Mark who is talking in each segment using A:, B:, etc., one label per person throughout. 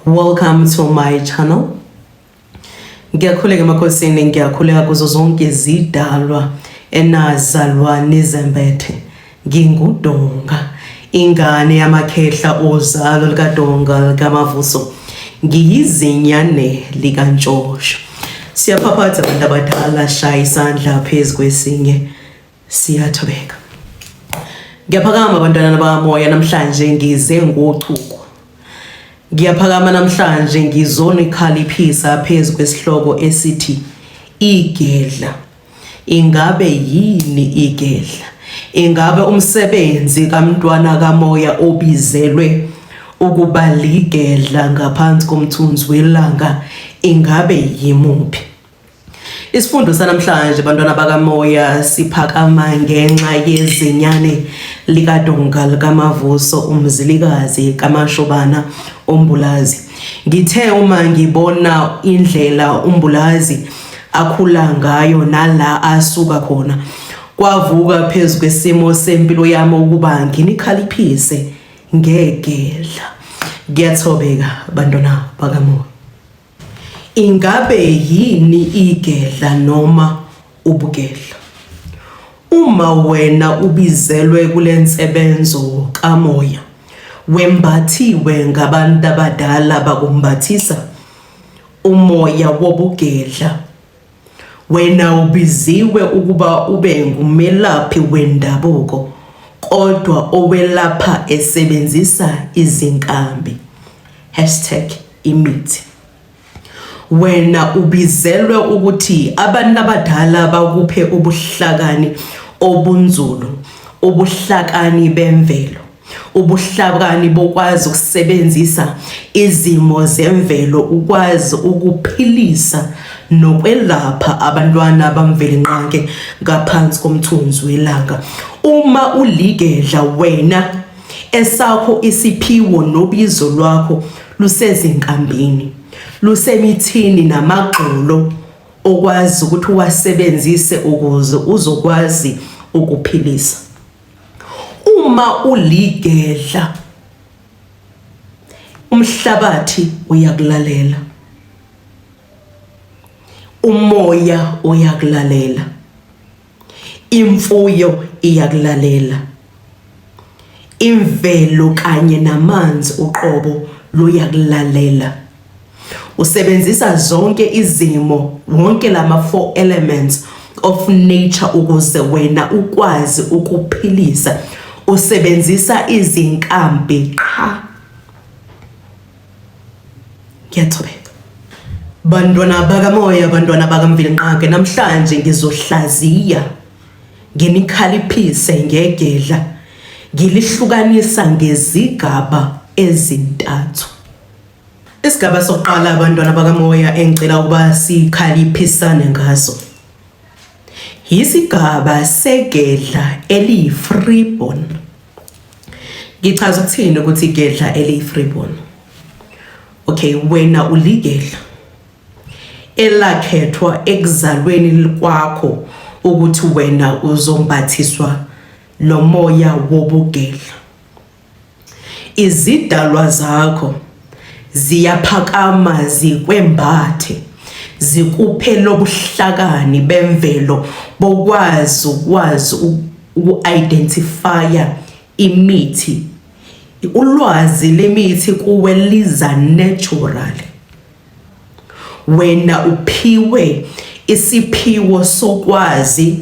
A: Welcome to my channel. Ngiyakhuleka emakhosini, ngiyakhuleka kuzo zonke izidalwa enazalwa nizembethe. Ngingudonga, ingane yamakhehla ozalo likaDonga likaMavuso. Ngiyizinyane likaNtshosho. Siyaphaphatha abantu abadala, shaya isandla phezu kwesinye. Siyathobeka. Ngiyaphakama abantwana bakamoya namhlanje ngize ngochuku. Ngiyaphakama namhlanje ngizonikhaliphisa phezu kwesihloko esithi igedla. Ingabe yini igedla? Ingabe umsebenzi kaMntwana kaMoya obizelwe ukuba ligedla ngaphansi komthunzi welanga ingabe yimuphi? Isifundo sanamhlanje bantwana bakaMoya siphakama ngenxa yezinyane likaDonga likaMavuso, umzilikazi kaMashobana umbulazi. Ngithe uma ngibona indlela umbulazi akhula ngayo nala asuka khona, kwavuka phezu kwesimo sempilo yami ukuba nginikhaliphise ngegedla. Ngiyathobeka bantwana bakaMoya. Ingabe yini igedla noma ubugedla? Uma wena ubizelwe kulensebenzo kaMoya, wembathiwe ngabantu abadala bakumbathisa umoya wobugedla, wena ubiziwe ukuba ube ngumelaphi wendabuko kodwa owelapha esebenzisa izinkambi, #imithi. Wena ubizelwe ukuthi abantu abadala bakuphe ubuhlakani obunzulu, ubuhlakani bemvelo, ubuhlakani bokwazi ukusebenzisa izimo zemvelo ukwazi ukuphilisa nokwelapha abantwana bamvelinqange ngaphansi komthunzi welanga. Uma uligedla wena esakho isiphiwo nobizo lwakho lusezinkambini, lusemithini namagxolo okwazi ukuthi uwasebenzise ukuze uzokwazi ukuphilisa. Uma uligedla, umhlabathi uyakulalela, umoya uyakulalela, imfuyo iyakulalela, imvelo kanye namanzi uqobo luyakulalela. Usebenzisa zonke izimo, wonke lama 4 elements of nature ukuze wena ukwazi ukuphilisa. Usebenzisa izinkambi qha. Ngiyathobeka. Bantwana bakaMoya, bantwana bakamvelinqange, namhlanje ngizohlaziya, nginikhaliphise ngegedla, ngilihlukanisa ngezigaba ezintathu. Isigaba sokuqala abantwana bakaMoya engicela ukuba sikhaliphisane ngaso, isigaba segedla eliyi-freeborn. Ngichaza ukuthini ukuthi igedla eliyi-freeborn? Okay, wena uligedla elakhethwa ekuzalweni kwakho ukuthi wena uzombathiswa lo moya wobugedla. Izidalwa zakho ziyaphakama zikwembathe, zikuphe lobuhlakani bemvelo bokwazi uku-identifya imithi. Ulwazi lemithi kuwe liza natural. Wena uphiwe isiphiwo sokwazi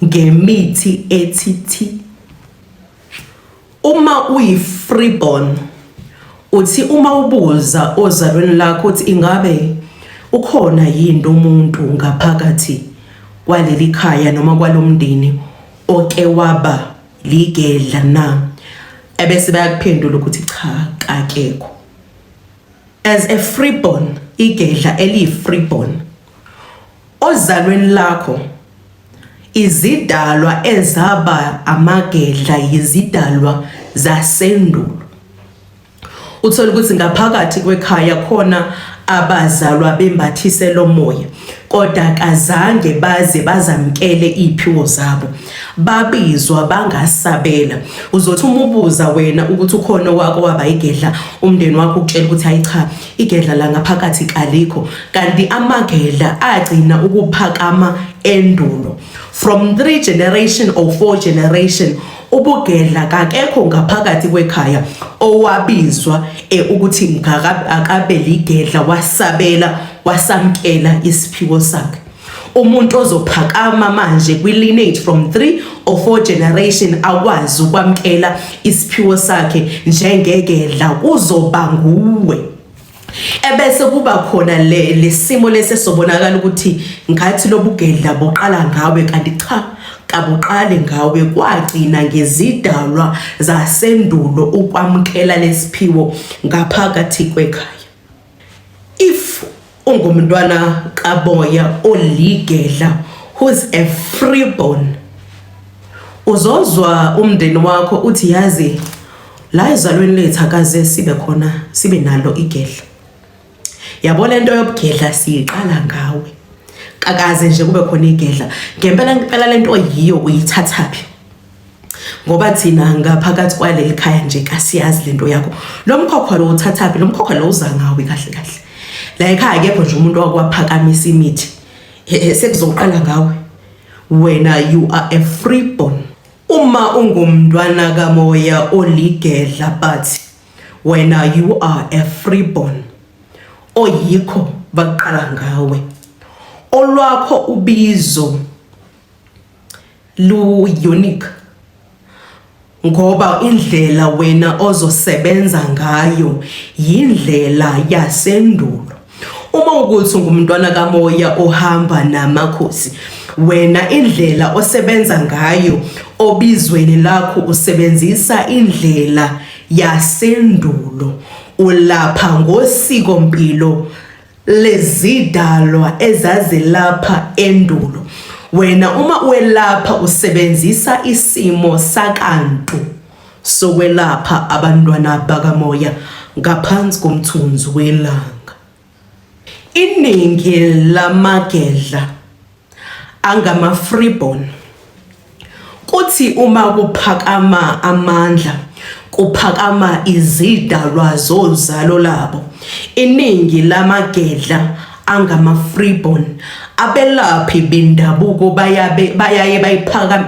A: ngemithi ethithi. Uma uyi-freeborn, uthi uma ubuza ozalweni lakho uthi ingabe ukhona yini umuntu ngaphakathi kwaleli khaya noma kwalomndeni oke waba ligedla na, ebese bayakuphendula ukuthi cha, akekho. As a freeborn, igedla eliyi-freeborn, ozalweni lakho izidalwa ezaba amagedla yizidalwa zasendulo. Uthola ukuthi ngaphakathi kwekhaya khona abazalwa bembathise lo moya kodwa kazange baze bazamkele iphiwo zabo babizwa bangasabela. Uzothi umubuza wena ukuthi ukhona wakho wabayigedla umndeni wakho ukutshela ukuthi hayi cha igedla la ngaphakathi kalikho, kanti amagedla agcina ukuphakama endulo from 3 generation or 4 generation. Ubugedla kakekho ngaphakathi kwekhaya owabizwa ukuthi akabe ligedla wasabela wasamkela isiphiwo sakhe. Umuntu ozophakama manje kwi-lineage from 3 or 4 generation akwazi ukwamkela isiphiwo sakhe njengegedla uzoba nguwe. Ebese kuba khona lesimo lesesobonakala ukuthi ngathi lobugedla boqala ngawe, kanti cha kabuqale ngawe, kwagcina ngezidalwa zasendulo ukwamkela lesiphiwo ngaphakathi kwekhaya. If ungumntwana kamoya oligedla who's a freeborn, uzozwa umndeni wakho uthi yazi la ezalweni lethu akaze sibe nalo igedla. Yabo lento yobugedla siyiqala ngawe, kakaze nje kube khona igedla. Ngempela lento yiyo uyithathaphi, ngoba thina ngaphakathi kwaleli khaya nje kasiyazi lento yakho. Lo mkhokha lo uthathaphi, lo mkhokha lo uza ngawe kahle kahle. La ekhaya akekho nje umuntu okwaphakamisa imithi sekuzoqala ngawe. Wena you are a freeborn. Uma ungumntwana kamoya oligedla but wena you are a freeborn, oyikho baqala ngawe. Olwakho ubizo lu unique ngoba indlela wena ozosebenza ngayo yindlela yasendulo. Uma ukuthi ungumntwana kamoya ohamba namakhosi, wena indlela osebenza ngayo obizweni lakho usebenzisa indlela yasendulo. Ulapha ngosiko mpilo lezidalwa ezazilapha endulo. Wena uma welapha usebenzisa isimo sakantu sokwelapha abantwana bakamoya ngaphansi komthunzi welanga. Iningi lamagedla angama freeborn, kuthi uma kuphakama amandla kuphakama izidalwa zozalo labo. Iningi lamagedla angama freeborn, abelaphi bendabuko bayaye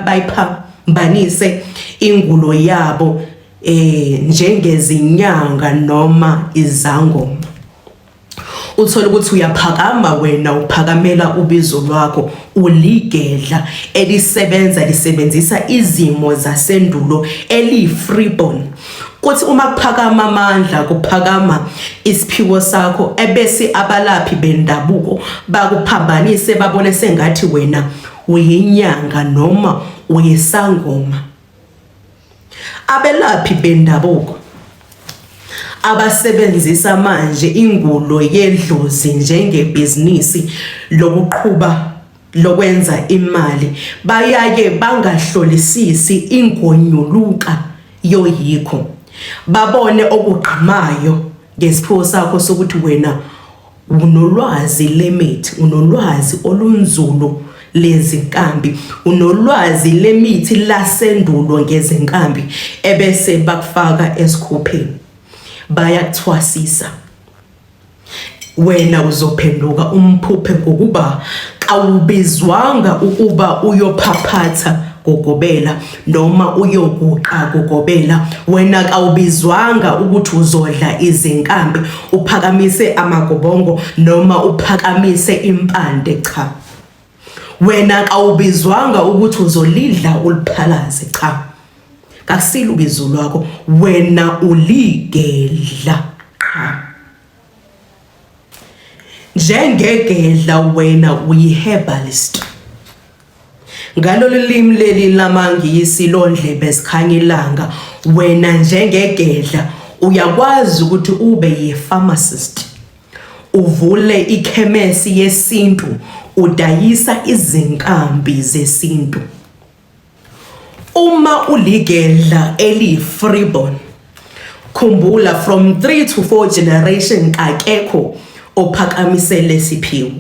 A: bayiphambanise ingulo yabo njengezinyanga noma izangoma. Uthola ukuthi uyaphakama wena uphakamela ubizo lwakho, uligedla lisebenzisa izimo zasendulo eli-freeborn. Kuthi uma kuphakama amandla kuphakama isiphiwo sakho, ebese abalaphi bendabuko bakuphambanise babone sengathi wena uyinyanga noma uyisangoma. Abelaphi bendabuko abasebenzisa manje ingulo yedlozi njengebhizinisi lokuqhuba lokwenza imali bayaye bangahlolisisi ingonyuluka yoyikho, babone okugqimayo ngesiphiwo sakho sokuthi wena unolwazi lemithi, unolwazi olunzulu lezinkambi, unolwazi lemithi lasendulo ngezinkambi, ebese bakufaka esikhupheni bayakuthwasisa. Wena uzophenduka umphuphe ngokuba awubizwanga ukuba uyophaphatha gogobela noma uyoguqa gogobela. Wena awubizwanga ukuthi uzodla izinkambi uphakamise amagobongo noma uphakamise impande, cha. Wena awubizwanga ukuthi uzolidla uliphalaze, cha. Kasilo ubizo lwakho, wena uligedla, cha. Njengegedla wena uyi-herbalist. Ngalolu limi leli lamangisi londlebe esikhanya ilanga, wena njengegedla uyakwazi ukuthi ube yi-pharmacist, uvule ikhemesi yesintu, udayisa izinkambi zesintu. Uma uligedla eli-freeborn, khumbula from 3 to 4 generation kakekho ophakamisele siphiwo.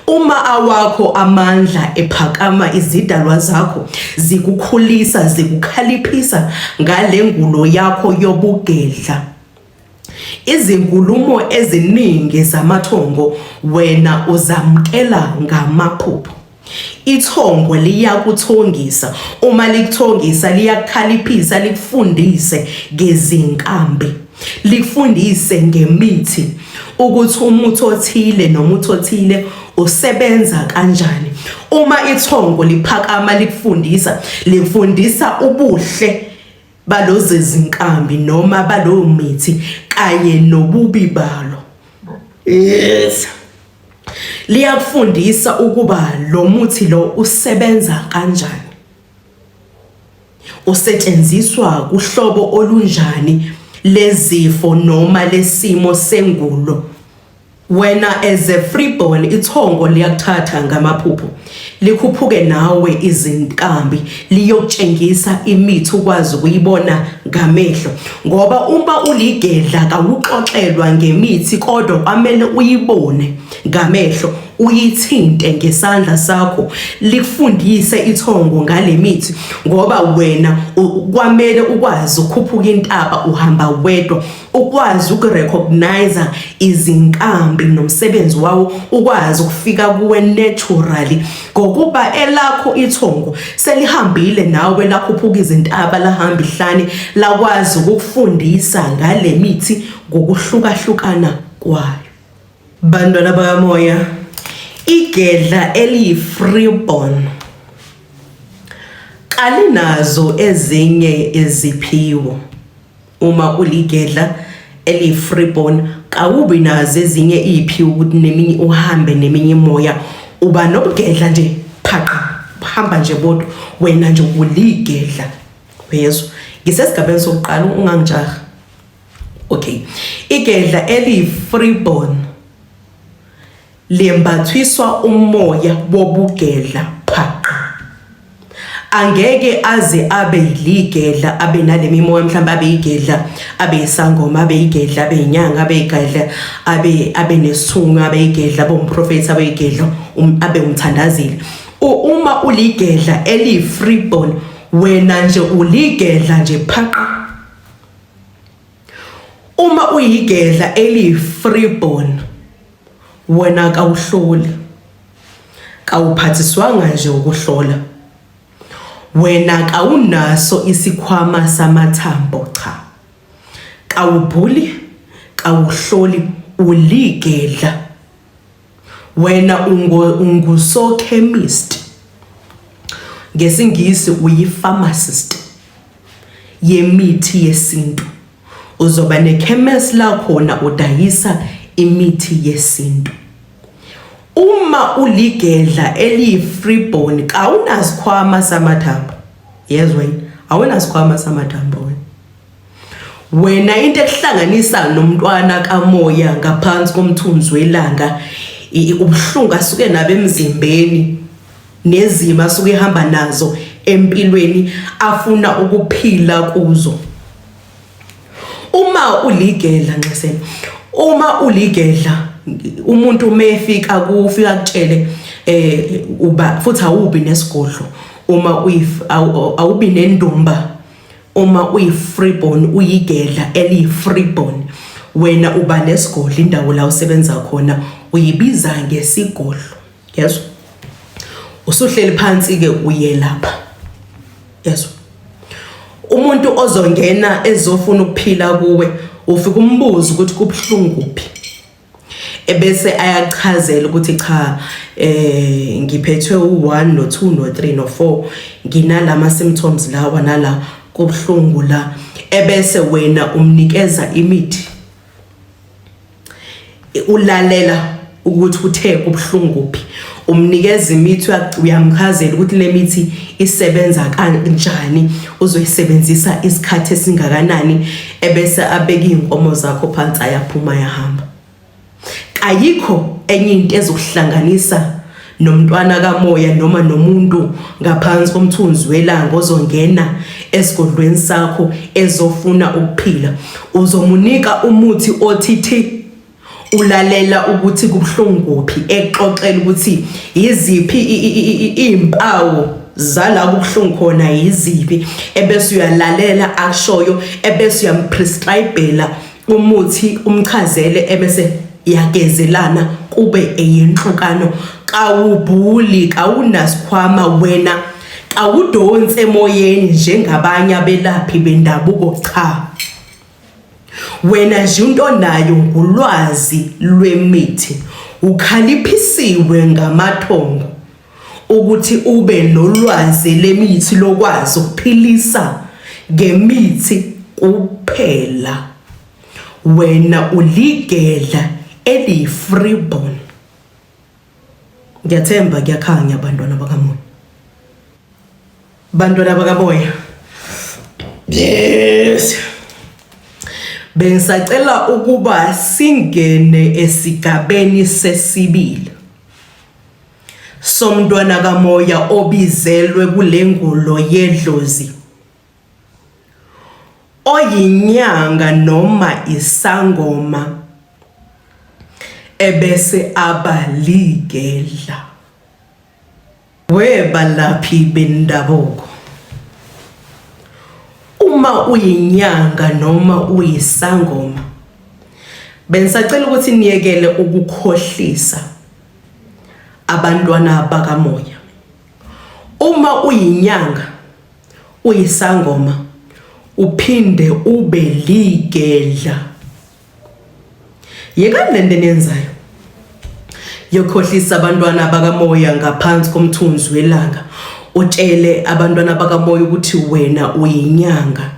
A: Uma awakho amandla ephakama, izidalwa zakho zikukhulisa zikukhaliphisa ngale ngulo yakho yobugedla. Izinkulumo eziningi zamathongo wena uzamkela ngamaphupho. Ithongo liyakuthongisa, uma likuthongisa liyakukhaliphisa, likufundise ngezinkambi, likufundise ngemithi ukuthi umuthi othile nomuthi othile usebenza kanjani. Uma ithongo liphakama likufundisa ubuhle balozo zinkambi noma balowo mithi kanye nobubi balo. Yes. Liyakufundisa ukuba lo muthi lo usebenza kanjani, usetshenziswa kuhlobo olunjani lezifo noma lesimo sengulo. Wena as a freeborn, ithongo liyakuthatha ngamaphupho likhuphuke nawe izinkambi liyokutshengisa imithi ukwazi ukuyibona ngamehlo, ngoba uma uligedla kawuxoxelwa ngemithi kodwa kwamele uyibone ngamehlo, uyithinte ngesandla sakho, likufundise ithongo ngale mithi, ngoba wena kwamele ukwazi ukukhuphuka intaba uhamba wedwa, ukwazi ukurecognize izinkambi nomsebenzi wawo, ukwazi ukufika kuwe naturally ngokuba elakho ithongo selihambile nawe lakhuphuka izintaba lahamba ihlane lakwazi ukufundisa ngale mithi ngokuhlukahlukana kwayo. Bantwana bakamoya, igedla eliyi-freeborn kalinazo ezinye iziphiwo. Uma uligedla eliyi-freeborn kawubi nazo ezinye iziphiwo ukuthi neminye uhambe neminye imoya, uba nobugedla nje phaqa hamba nje bodwa, wena nje uligedla. Uyezwa? Ngisesigabeni sokuqala ungangijaha. Okay, igedla eliyi-freeborn lembathiswa umoya wobugedla phaqa. Angeke aze abe ligedla abe nalemi moya, mhlawumbe abe igedla abe isangoma, abe igedla abe inyanga, abe igedla abe nesithunywa, abe igedla abe umprofeti, abe igedla abe umthandazeli. Uma uligedla eliyi-freeborn, wena nje uligedla nje phaqa. Uma uyigedla eliyi-freeborn, wena kawuhloli, kawuphathiswanga nje ukuhlola, wena kawunaso isikhwama samathambo, cha, kawubhuli, kawuhloli, uligedla. Wena ungusokhemist, ngesingisi uyi-pharmacist yemithi yesintu. Uzoba nekhemesi la khona udayisa imithi yesintu. Uma uligedla eliyi-freeborn kawunasikhwama samathambo. Yezwa yini? Awunasikhwama samathambo wena. Wena into ekuhlanganisa nomntwana kamoya ngaphansi komthunzi welanga, ubuhlungu asuke nabe emzimbeni nezimo asuke ehamba nazo empilweni afuna ukuphila kuzo. Uma uligedla nxeseni, uma uligedla umuntu umefika kufika kutshele uba futhi awubi nesigodlo, uma awubi nendumba, uma uyi-freeborn, uyigedla eliyi-freeborn, wena uba nesigodlo, indawo la usebenza khona uyibiza ngesigodlo. Yezwa? Usuhleli phansi ke uye lapha. Yezwa? Umuntu ozongena ezofuna ukuphila kuwe ufika umbuzo ukuthi kubuhlungu kuphi, ebese ayachazela ukuthi cha ngiphethwe u1 no2 no3 no4, nginalama symptoms lawa nala kubuhlungu la, ebese wena umnikeza imithi, ulalela ukuthi uthe kubuhlungu kuphi, umnikeza imithi, uyamchazela ukuthi le mithi isebenza kanjani, uzoyisebenzisa isikhathi esingakanani, ebese abeka inkomo zakho phansi ayaphuma yahamba. Ayikho enye into ezokuhlanganisa nomntwana kamoya noma nomuntu ngaphansi komthunzi welanga ozongena esigodlweni sakho ezofuna ukuphila. Uzomunika umuthi othithi, ulalela ukuthi kubhlungu kuphi, exoxela ukuthi iziphi izimpawu zala kubhlungu khona iziphi, ebese uyalalela akushoyo, ebese uyamprescribela umuthi umchazele, ebese yagezelana kube eyinhlukano. Kawubhuli, kawunasikhwama wena, awudonse emoyeni njengabanye abelaphi bendabuko, cha. Wena nje into nayo ngulwazi lwemithi, ukhaliphisiwe ngamathongo ukuthi ube nolwazi lemithi lokwazi ukuphilisa ngemithi kuphela. Wena uligedla eli-freeborn. Ngiyathemba kuyakhanya bantwana bakamoya. Bantwana bakamoya. Yes. Bengisacela ukuba singene esigabeni sesibili somntwana kamoya obizelwe kulengulo yedlozi, oyinyanga noma isangoma, ebese abaligedla. Webalaphi bendabuko, uma uyinyanga noma uyisangoma, bengisacela ukuthi niyekele ukukhohlisa abantwana bakamoya. Uma uyinyanga, uyisangoma, uphinde ube ligedla, yekani lento enenzayo yokhohlisa abantwana bakamoya ngaphansi komthunzi welanga. Utshele abantwana bakamoya ukuthi wena uyinyanga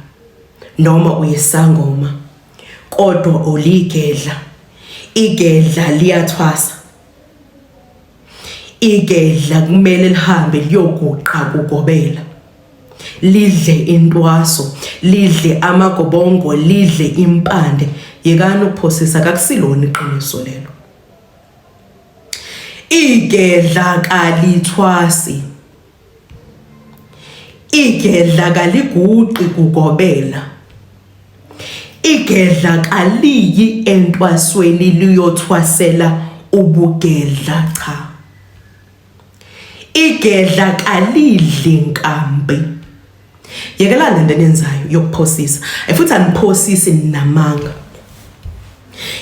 A: noma uyisangoma, kodwa uligedla. Igedla liyathwasa, igedla kumele lihambe liyoguqa kugobela, lidle intwaso, lidle amagobongo, lidle impande. Yekani ukuphosisa, kakusilona iqiniso lelo. Igedla kalithwasi, igedla kaliguqi kugobela, igedla kaliyi entwasweni liyothwasela ubugedla, cha. Igedla kalidli nkambi. Yekela lento enenzayo yokuphosisa, futhi aniphosisi namanga.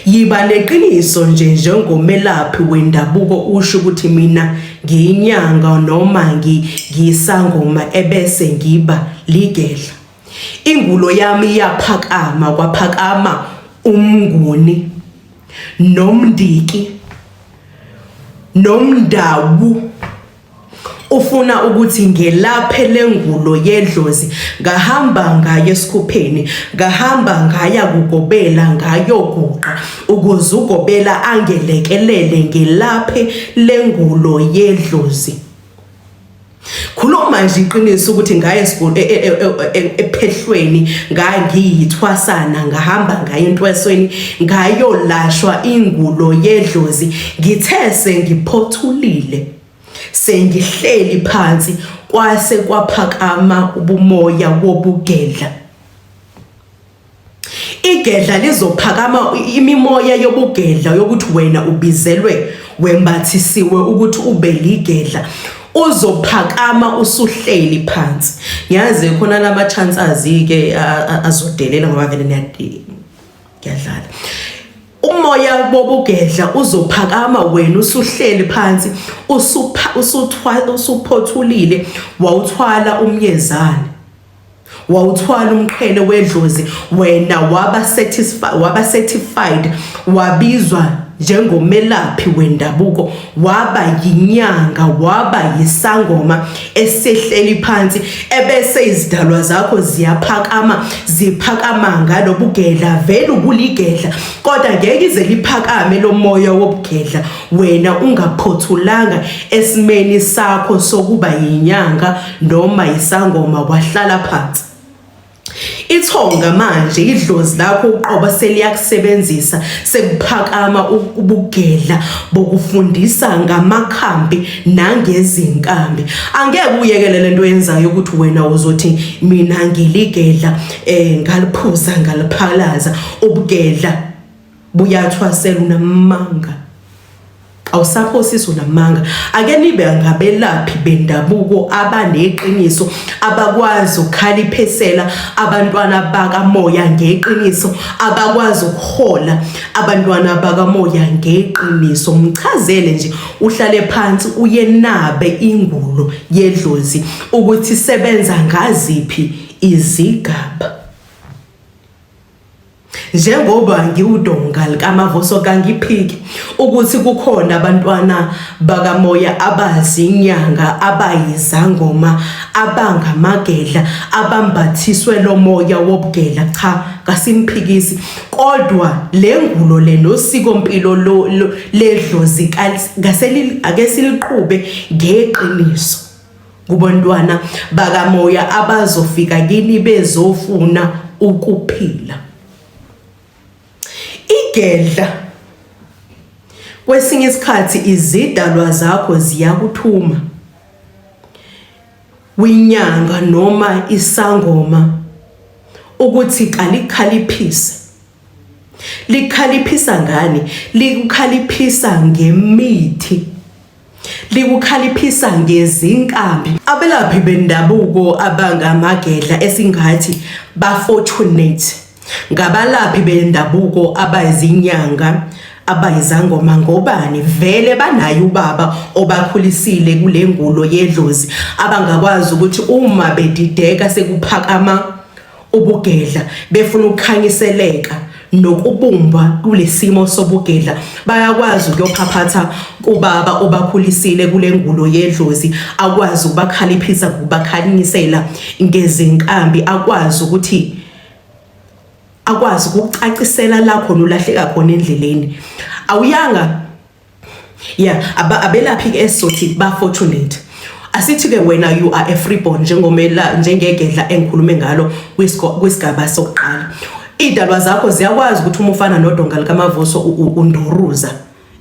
A: Yiba neqiniso nje njengomelaphi wendabuko, usho ukuthi mina ngiyinyanga noma ngiyisangoma, ebese ngiba ligedla. Ingulo yami yaphakama, kwaphakama umnguni nomndiki nomndawu, ufuna ukuthi ngelaphe lengulo yedlozi. Ngahamba ngayo esikhupheni, ngahamba ngaya kugobela, ngayoguqa ukuze ugobela angelekelele ngelaphe lengulo yedlozi. Khuluma nje iqiniso ukuthi ngaye ephehlweni, ngangiyithwasana, ngahamba ngaye entwasweni, ngayolashwa ingulo yedlozi. Ngithe sengiphothulile, sengihleli phansi, kwase kwaphakama ubumoya wobugedla. Igedla lizophakama, imimoya yobugedla yokuthi wena ubizelwe, wembathisiwe ukuthi ube ligedla, uzophakama usuhleli phansi. Ngiyazi khona lama chances ke azodelela ngoba vele ngiyadlala. Umoya bobugedla uzophakama wena usuhleli phansi, usuphothulile, wawuthwala umyezane, wawuthwala umqhele wedlozi, wena waba certified, wabizwa njengomelaphi wendabuko, waba yinyanga, waba yisangoma esehleli phansi, ebese izidalwa zakho ziyaphakama, ziphakama ngalobugedla. Vele ubuligedla, kodwa ngeke ize liphakame lo moya wobugedla wena ungaphothulanga esimeni sakho sokuba yinyanga noma yisangoma, wahlala phansi. Ithonga manje idlozi lakho uqoba seliyakusebenzisa, sekuphakama ubugedla bokufundisa ngamakhambi nangezinkambi. Angeke uyekele lento yenzayo ukuthi wena uzothi mina ngiligedla, ngaliphuza ngaliphalaza ubugedla buyathwasela unamanga awusaphosisa unamanga ake nibe ngabelaphi bendabuko abaneqiniso abakwazi ukukhaliphesela abantwana bakamoya ngeqiniso abakwazi ukuhola abantwana bakamoya ngeqiniso mchazele nje uhlale phansi uyenabe ingulo yedlozi ukuthi sebenza ngaziphi izigaba njengoba ngiwudonga likamavoso kangiphiki ukuthi kukhona abantwana bakamoya abazinyanga abayizangoma abangamagedla abambathiswe lo moya wobugedla cha kasimphikisi kodwa lengulo le nosiko mpilo ledlozi ake siliqhube ngeqiniso kubantwana bakamoya abazofika kini bezofuna ukuphila igedla kwesinye isikhathi izidalwa zakho ziyakuthuma winyanga noma isangoma ukuthi kalikhaliphise likhaliphisa ngani likukhaliphisa ngemithi likukhaliphisa ngezinkambi abelaphi bendabuko abangamagedla esingathi bafortunate ngabalaphi bendabuko abayizinyanga abayizangoma ngobani vele banayo ubaba obakhulisile kule ngulo yedlozi abangakwazi ukuthi uma bedideka sekuphakama ubugedla befuna ukukhanyiseleka nokubumba kulesimo sobugedla bayakwazi ukuyophaphatha kubaba obakhulisile kule ngulo yedlozi akwazi ukubakhaliphisa ukubakhanyisela ngezinkambi akwazi ukuthi akwazi ukucacisela la khona ulahleka khona endleleni awuyanga abelaphi ke esothi ba fortunate asithi ke wena you are a freeborn njengomela njengegedla engikhulume ngalo kwisigaba sokuqala idalwa zakho ziyakwazi ukuthi uma ufana nodonga likamavoso undoruza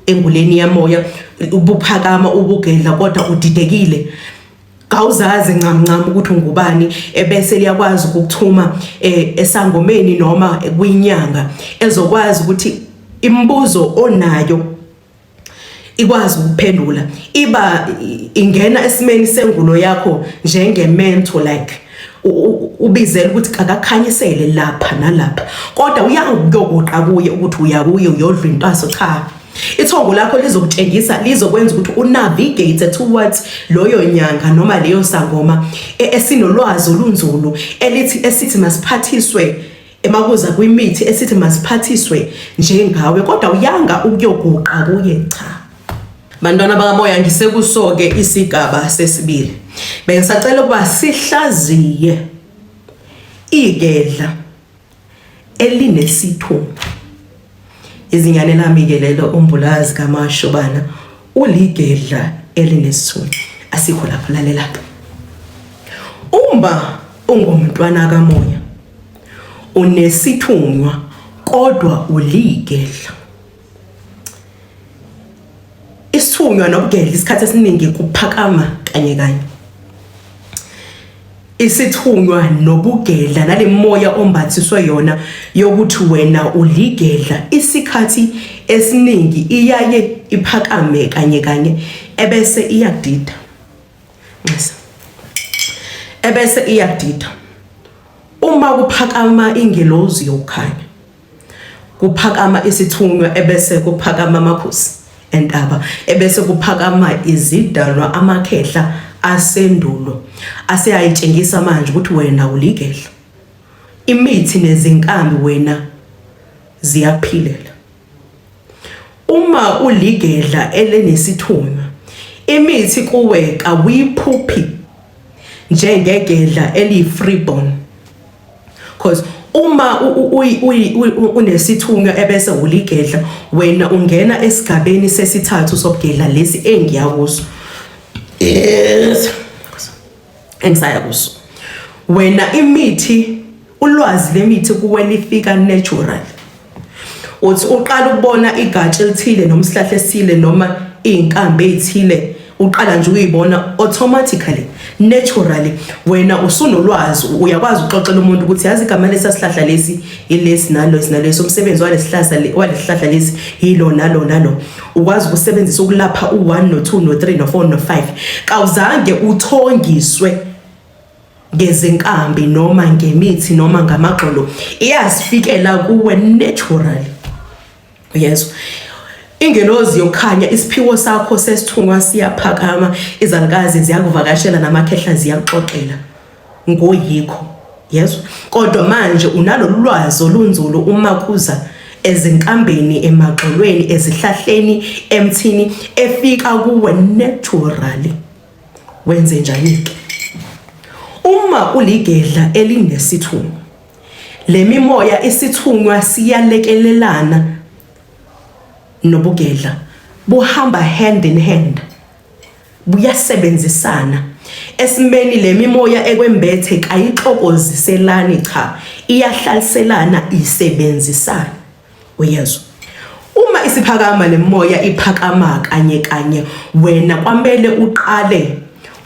A: enguleni yamoya ubuphakama ubugedla kodwa udidekile kawuzazi ncamncam ukuthi ungubani ebese liyakwazi ukukuthuma esangomeni noma kwinyanga ezokwazi ukuthi imibuzo onayo ikwazi ukuphendula iba ingena esimeni sengulo yakho njenge mentor like ubizela ukuthi akakhanyisele lapha nalapha kodwa uyangukuyogoqa kuye ukuthi uyakuye uyodla intwaso cha ithongo lakho lizokutshengisa lizokwenza ukuthi unavigate towards loyo nyanga noma leyo sangoma esinolwazi olunzulu esithi masiphathiswe emakuza kwimithi esithi masiphathiswe njengawe kodwa uyanga ukuyoguqa kuye cha bantwana bakamoya ngisekusoke isigaba sesibili bengisacela ukuba sihlaziye igedla elinesithunywa izinyane lami ke lelo umbulazi kaMashobana uligedla elinesithunywa asikho lapho lalela uma ungumntwana kamoya unesithunywa kodwa uligedla isithunywa nobugedla isikhathi esiningi kuphakama kanye kanye isithunywa nobugedla nalemoya ombathiswe yona yokuthi wena uligedla isikhathi esiningi iyaye iphakame kanye kanye ebese iyadida ebese iyadida uma kuphakama ingelozi yokukhanya kuphakama isithunywa ebese kuphakama amakhosi entaba ebese kuphakama izidalwa amakhehla asendulo aseyayitshengisa manje ukuthi wena uligedla imithi nezinkambi wena ziyaphilela uma uligedla elenesithunywa imithi kuwe kawuyiphuphi njengegedla eli-freeborn because uma unesithunywa ebese uligedla wena ungena esigabeni sesithathu sobugedla lesi engiyakuso engisaya kuso wena imithi ulwazi lemithi kuwe lifika natural uthi uqala ukubona igatsha elithile noma isihlahla esithile noma inkambi ezithile uqala nje uyibona automatically, naturally. Wena usunolwazi, uyakwazi uxoxela umuntu ukuthi yazi igama lesasihlahla lesi ilesi nalesi, umsebenzi walesihlahla lesi yilo nalo. Ukwazi ukusebenzisa ukulapha u1 no2 no3 no4 no5. Kawuzange uthongiswe ngezinkambi noma ngemithi noma ngamagxolo, iyasifikela kuwe naturally. Yes. Ingelozi yokukhanya, isiphiwo sakho sesithungwa siyaphakama, izalukazi ziyakuvakashela namakhehla ziyaxoxela ngoyikho. Yes. Kodwa manje unalo lwazi olunzulu uma kuza ezinkambeni, emagxolweni, ezihlahleni, emthini efika kuwe naturally. Wenze njani ke? Uma uligedla elinesithungo, le mimoya isithungwa siyalekelelana nobugedla, buhamba hand in hand, buyasebenzisana. Esimeni le mimoya ekwembethe kayixokoziselani, cha, iyahlaliselana, isebenzisana. Uyezwa? Uma isiphakama le moya iphakama kanye, wena kwamele uqale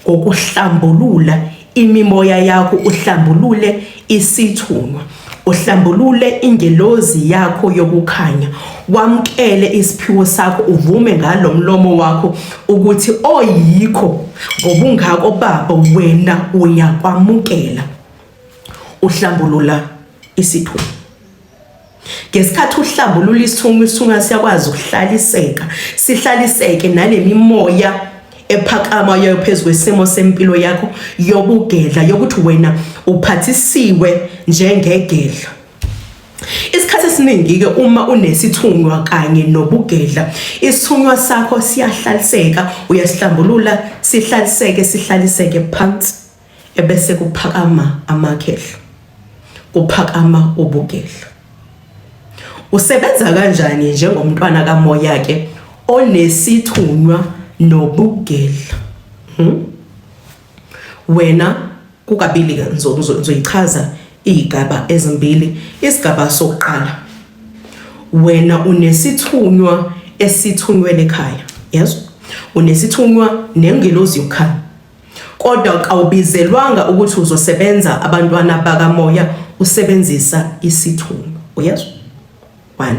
A: ngokuhlambulula imimoya yakho, uhlambulule isithunwa, uhlambulule ingelozi yakho yokukhanya, wamkele isiphiwo sakho, uvume ngalo mlomo wakho ukuthi oyikho ngobungako Baba wena uyakwamukela. Uhlambulula isithunwa. Ngesikhathi uhlambulula isithunwa siyakwazi ukuhlaliseka, sihlaliseke nale mimoya ephakama yayo phezulu kwesimo sempilo yakho yobugedla, yokuthi wena uphathisiwe njengegedla. Isikhathi esiningi ke uma unesithunwa kanye nobugedla, isithunwa sakho siyahlaliseka, uyasihlambulula sihlaliseke phansi, ebese kuphakama amakhehla, kuphakama ubugedla. Usebenza kanjani njengomntwana kamoya ke onesithunwa nobugedla? Wena kukabili ngizoyichaza igaba ezimbili. Isigaba sokuqala, wena unesithunwa esithunywele ekhaya. Yes, unesithunwa nengelozi yokukhanya, kodwa kawubizelwanga ukuthi uzosebenza abantwana bakamoya usebenzisa isithunwa. Yes. 1,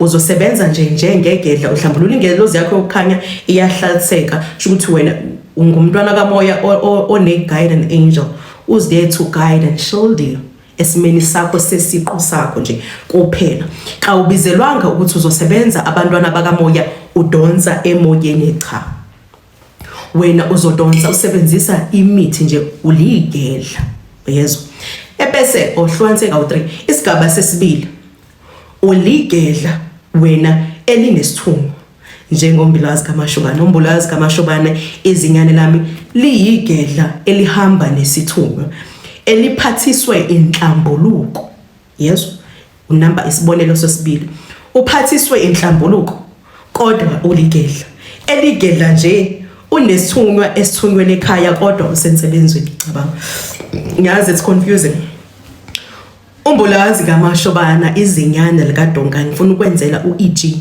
A: uzosebenza njengegedla, uhlambulula ingelozi yakho yokukhanya, iyahlaliseka, ukuthi wena ungumntwana kamoya one-guardian angel, who's there to guide and shield you esimeni sakho sesiqu sakho nje kuphela. Kawubizelwanga ukuthi uzosebenza abantwana bakamoya udonsa emoyeni, cha. Wena uzodonsa usebenzisa imithi nje, uligedla. Yezwa? Ebese ohlukaniseka u3. Isigaba sesibili, uligedla wena elinesithungo, njengombulazi kaMashobane. Umbulazi kaMashobane, izinyane lami, liyigedla elihamba nesithungo, eliphathiswe inhlambuluko. Yes, unamba isibonelo sesibili, uphathiswe inhlambuluko, kodwa uligedla. Eligedla nje unesithungo esithungweni ekhaya, kodwa usensebenzweni. Cabanga, ngiyazi it's confusing. Umbulazi kaMashobana, izinyane likaDonga, ngifuna ukwenzela u-EG,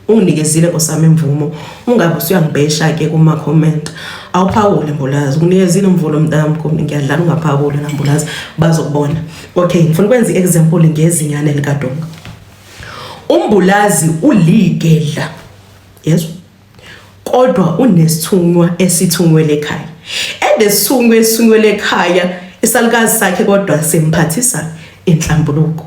A: unginikezile osami imvumo, ungabe usuyangibhesha ke kuma comment. Awuphawule mbulazi, ukunikezile umvulo mntamkhulu, ngiyadlala ungaphawula nambulazi, bazokubona. Okay, ngifuna ukwenza i-example ngezinyane likaDonga. Umbulazi uligedla, yes, kodwa unesithunwa esithungwele ekhaya. Esithungwa esithungwele ekhaya, isalukazi sakhe kodwa semphathisa inhlambuluko.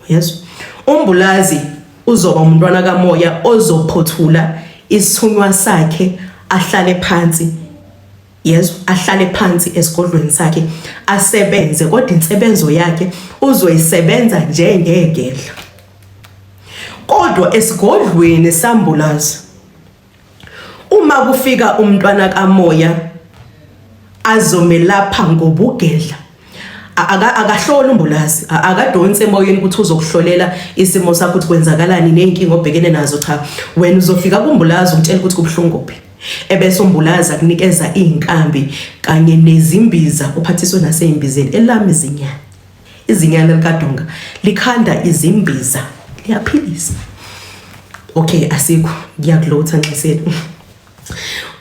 A: Yes, umbulazi uzoba umntwana kamoya ozophothula isithunwa sakhe, ahlale phansi. Yes, ahlale phansi esigodlweni sakhe, asebenze, kodwa insebenzo yakhe uzoyisebenza njengegedla. Kodwa esigodlweni sambulazi, uma kufika umntwana kamoya azomelapha ngobugedla, akahlola umbulazi, akadonse emoyeni ukuthi uzokuhlolela isimo sakho ukuthi kwenzakalani nenkingo obhekene nazo, cha. Wena uzofika kumbulazi umtshela ukuthi kubhlungu kuphi, ebese umbulazi akunikeza izinkambi kanye nezimbiza, uphathiswe naseimbizeni. Elami izinyane likaDonga likhanda izimbiza, liyaphilisa. Okay, asikho, ngiyakulotha ngisele.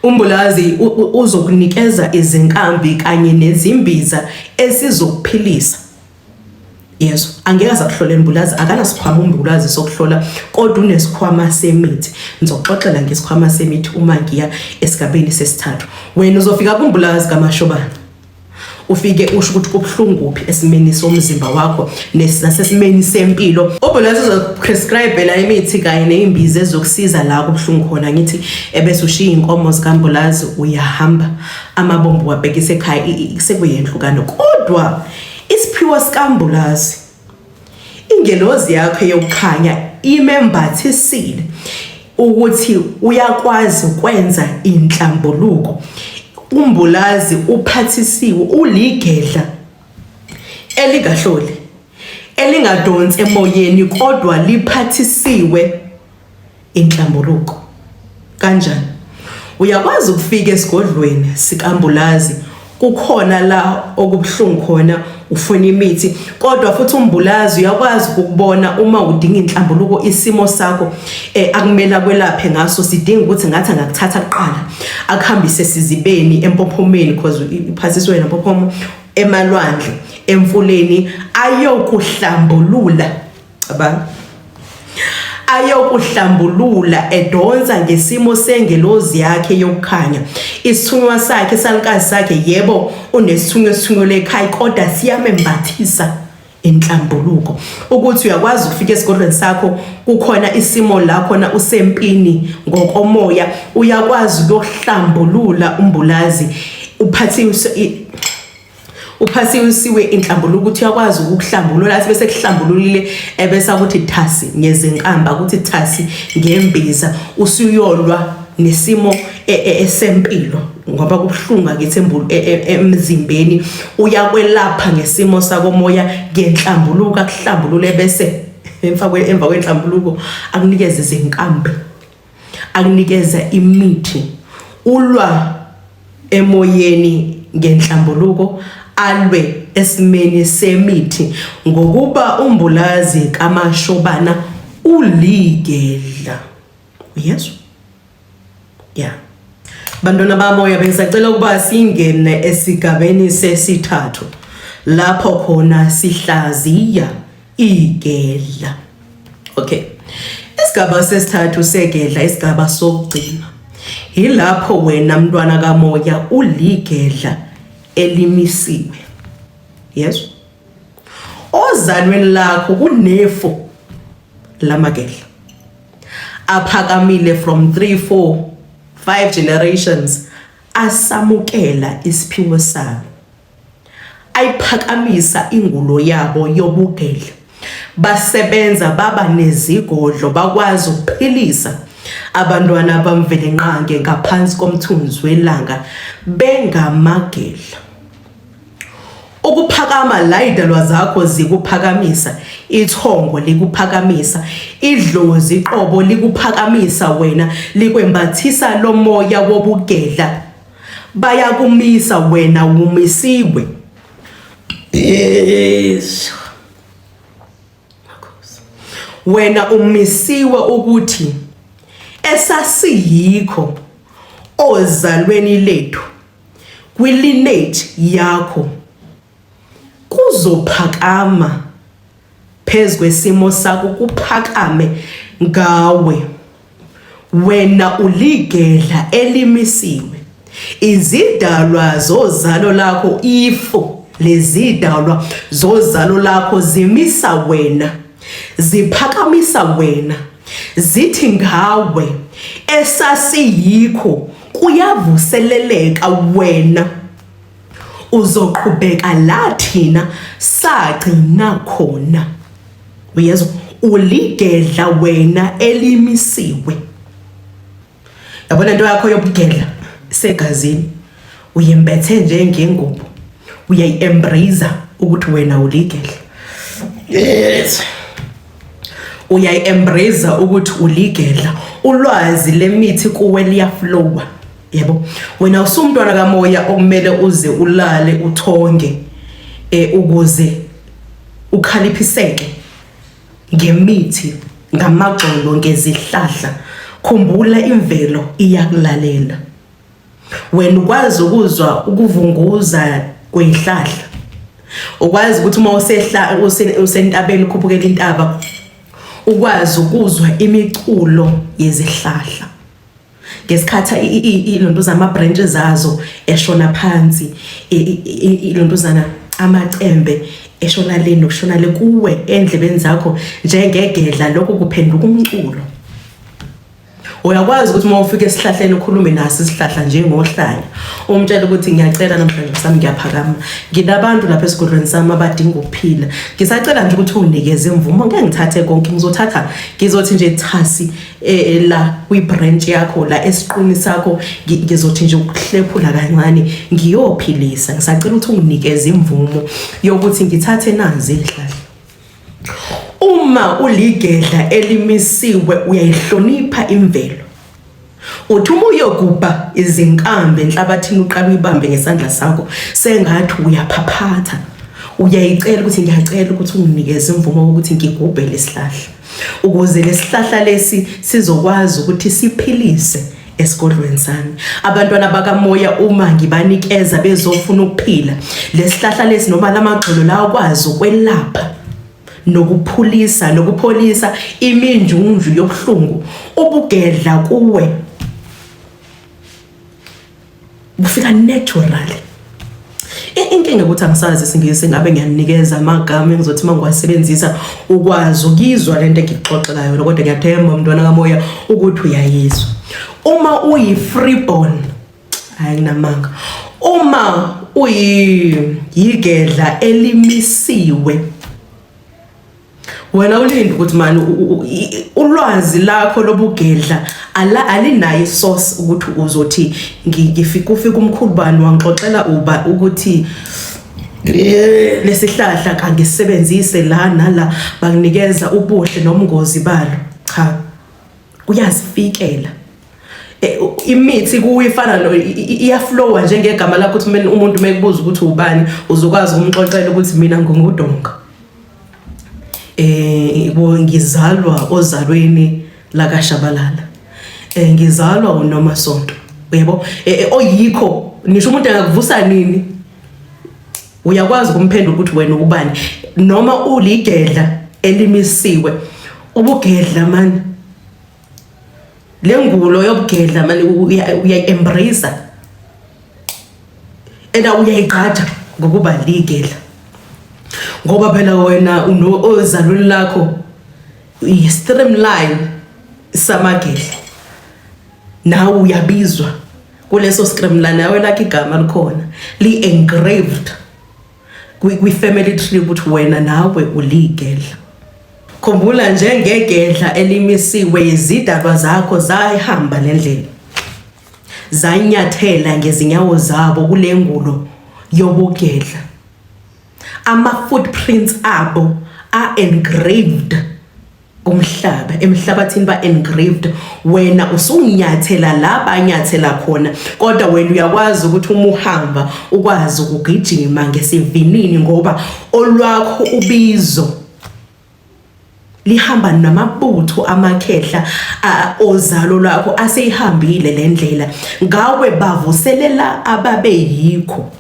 A: Umbulazi uzokunikeza izinkambi kanye nezimbiza esizokuphilisa. Yeso, angeke azakuhlolela umbulazi, akanasikhwama umbulazi sokuhlola, kodwa unesikhwama semithi. Ngizoxoxela ngesikhwama semithi uma ngiya esigabeni sesithathu. Wena uzofika kumbulazi kaMashobana, ufike usho ukuthi kubuhlungu kuphi esimeni somzimba wakho nasesimeni sempilo. Umbulazi uzoprescribe la imithi kanye nezimbiza ezokusiza la kubuhlungu khona. Ngithi ebese ushiya inkomo zikambulazi uyahamba, amabombo wabhekisa ekhaya, sekuyendlukano. Kodwa isiphiwo sikambulazi, ingelozi yakho yokukhanya imembathisile ukuthi uyakwazi ukwenza inhlambuluko. Umbulazi uphathisiwe, uligedla elikahloli, elingadonsi emoyeni, kodwa liphathisiwe inhlambuluko. Kanjani? Uyakwazi ukufika esigodlweni sikambulazi, kukhona la okubuhlungu khona, ufuna imithi, kodwa futhi umbulazi uyakwazi ukubona uma udinga inhlambuluko isimo sakho akumela kwelaphe ngaso, sidinga ukuthi ngathi angakuthatha kuqala akuhambise sizibeni empophomeni, because iphathisiwe empophomo, emalwandle, emfuleni, ayokuhlambulula ayokuhlambulula edonsa ngesimo sengelozi yakhe yokukhanya. Isithunywa sakhe salukazi sakhe, yebo unesithunywa lekhaya, kodwa siyamembathisa inhlambuluko ukuthi uyakwazi ukufika esigodlweni sakho, kukhona isimo la khona usempini ngokomoya, uyakwazi ukuhlambulula umbulazi, uphasiwe inhlambuluko ukuthi uyakwazi ukuhlambulula, bese kuhlambululile ebese ukuthi thasi ngezinkamba, ukuthi thasi ngembiza, usuyolwa nesimo esempilo ngoba kubuhlungu akithi emzimbeni, uyakwelapha ngesimo sakomoya ngenhlambuluko, akuhlambulule bese emva kwenhlambuluko akunikeze izinkambi, akunikeza imithi, ulwa emoyeni ngenhlambuluko, alwe esimeni semithi, ngokuba umbulazi kaMashobana uligedla. Yesu. Yeah. Bantwana bamoya, bengisacela ukuba singene esigabeni sesithathu lapho khona sihlaziya igedla. Okay. Isigaba sesithathu segedla, isigaba sokugcina, yilapho wena mntwana kamoya uligedla elimisiwe. Yes. Ozalweni lakho kunefo lamagedla aphakamile from 3, 4, 5 generations, asamukela isiphiwo sabo, ayiphakamisa ingulo yabo yobugedla, basebenza baba nezigodlo, bakwazi ukuphilisa abantwana bamvelenqange ngaphansi komthunzi welanga bengamagedla. Ukuphakama la idalwa zakho zikuphakamisa, ithongo likuphakamisa, idlozi iqobo likuphakamisa, wena likwembathisa lo moya wobugedla, bayakumisa, wena umisiwe. Yes. Wena umisiwe ukuthi esasiyikho ozalweni lethu kwilineage yakho kuzophakama phezu kwesimo sakho, kuphakame ngawe. Wena uligedla elimisiwe, izidalwa zozalo lakho, ifo lezidalwa zozalo lakho zimisa wena, ziphakamisa wena, zithi ngawe esasiyikho kuyavuseleleka, wena uzoqhubeka la thina sagcina khona. Uyezwa, uligedla wena elimisiwe. Yabona into yakho yobugedla segazini, uyembethe njengengubo, uyayi-embrace ukuthi wena uligedla. Yes. Uyayi-embrace ukuthi uligedla, ulwazi lemithi kuwe liyaflowa. Yebo, wena usumntwana kamoya okumele uze ulale uthonge ukuze ukhaliphiseke ngemithi, ngamagxolo, ngezihlahla. Khumbula imvelo iyakulalela. wena ukwazi ukuzwa ukuvunguza kwezihlahla, ukwazi ukuthi uma usentabeni ukhuphukela intaba ukwazi ukuzwa imiculo yezihlahla ngesikhathi ilonduzana ama branches azo eshona phansi, ilonduzana amacembe eshona le nokushona le kuwe endlebeni zakho njengegedla lokho kuphenduka umculo. Uyakwazi ukuthi uma ufika esihlahleni ukhulume naso isihlahla njengohlanya umtshela ukuthi ngiyacela namhlanje sami ngiyaphakama, nginabantu lapha esigodlweni sami abadinga ukuphila, ngisacela nje ukuthi unikeze imvumo, ngeke ngithathe konke, ngizothi nje thasi la kwi branch yakho la esiquni sakho, ngizothi nje ukuhlephula kancane ngiyophilisa, ngisacela ukuthi unginikeze imvumo yokuthi ngithathe nazi izihlahla. Uma uligedla elimisiwe uyayihlonipha imvelo. Uthi uma uyogubha izinkambe enhlabathini uqala uyibambe ngesandla sakho sengathi uyaphaphatha, uyayicela ukuthi ngiyacela ukuthi unginikeze imvumo ukuthi ngigubhe lesihlahla ukuze lesihlahla lesi sizokwazi ukuthi siphilise esigodlweni sami. Abantwana bakamoya uma ngibanikeza bezofuna ukuphila lesihlahla lesi noma lamagxolo la akwazi ukwelapha nokupholisa iminjunju yobuhlungu ubugedla kuwe bufika naturally. Inkinga ukuthi angisazi isingisi ngabe ngiyanikeza amagama engizothi mangiwasebenzisa ukwazi ukizwa lento engixoxelayo, kodwa ngiyathemba umntwana kamoya ukuthi uyayizwa. Uma uyi freeborn ayinamanga, uma uyigedla elimisiwe wena ulinde ukuthi manje ulwazi lakho lobugedla alinayo isource ukuthi uzothi ngifika umkhulu bani wangixoxela uba ukuthi lesihlahla kangisebenzise la nala banginikeza ubuhle nomngozi balo. Cha, uyazifikela imithi kuyifana iyaflowa njengegama lakho ukuthi umuntu mekubuza ukuthi ubani uzokwazi ukumxoxela ukuthi mina ngingudonga. Ngizalwa ozalweni lakaShabalala, ngizalwa uNomasonto, uyabo oyikho nisho umuntu angakuvusa nini uyakwazi ukumphendula ukuthi wena ubani noma uligedla elimisiwe. Ubugedla manje lengulo yobugedla manje uya-embrace uyayiqhatha ngokuba ligedla ngoba phela wena ozalweni lakho i-streamline samagedla, nawe uyabizwa kuleso streamline, nawe lakho igama likhona li-engraved kwi-family tree ukuthi wena nawe uligedla. Khumbula njengegedla elimisiwe izidalwa zakho zahamba lendlela, zanyathela ngezinyawo zabo kule ngulo yobugedla. Ama-footprints abo are-engraved kumhlaba, emhlabathini ba-engraved. Wena usunyathela la banyathela khona, kodwa wena uyakwazi ukuthi uma uhamba ukwazi ukugijima ngesivinini ngoba olwakho ubizo lihamba namabutho amakhehla ozalo lwakho aseyihambile le ndlela, ngawe bavuselela ababeyikho.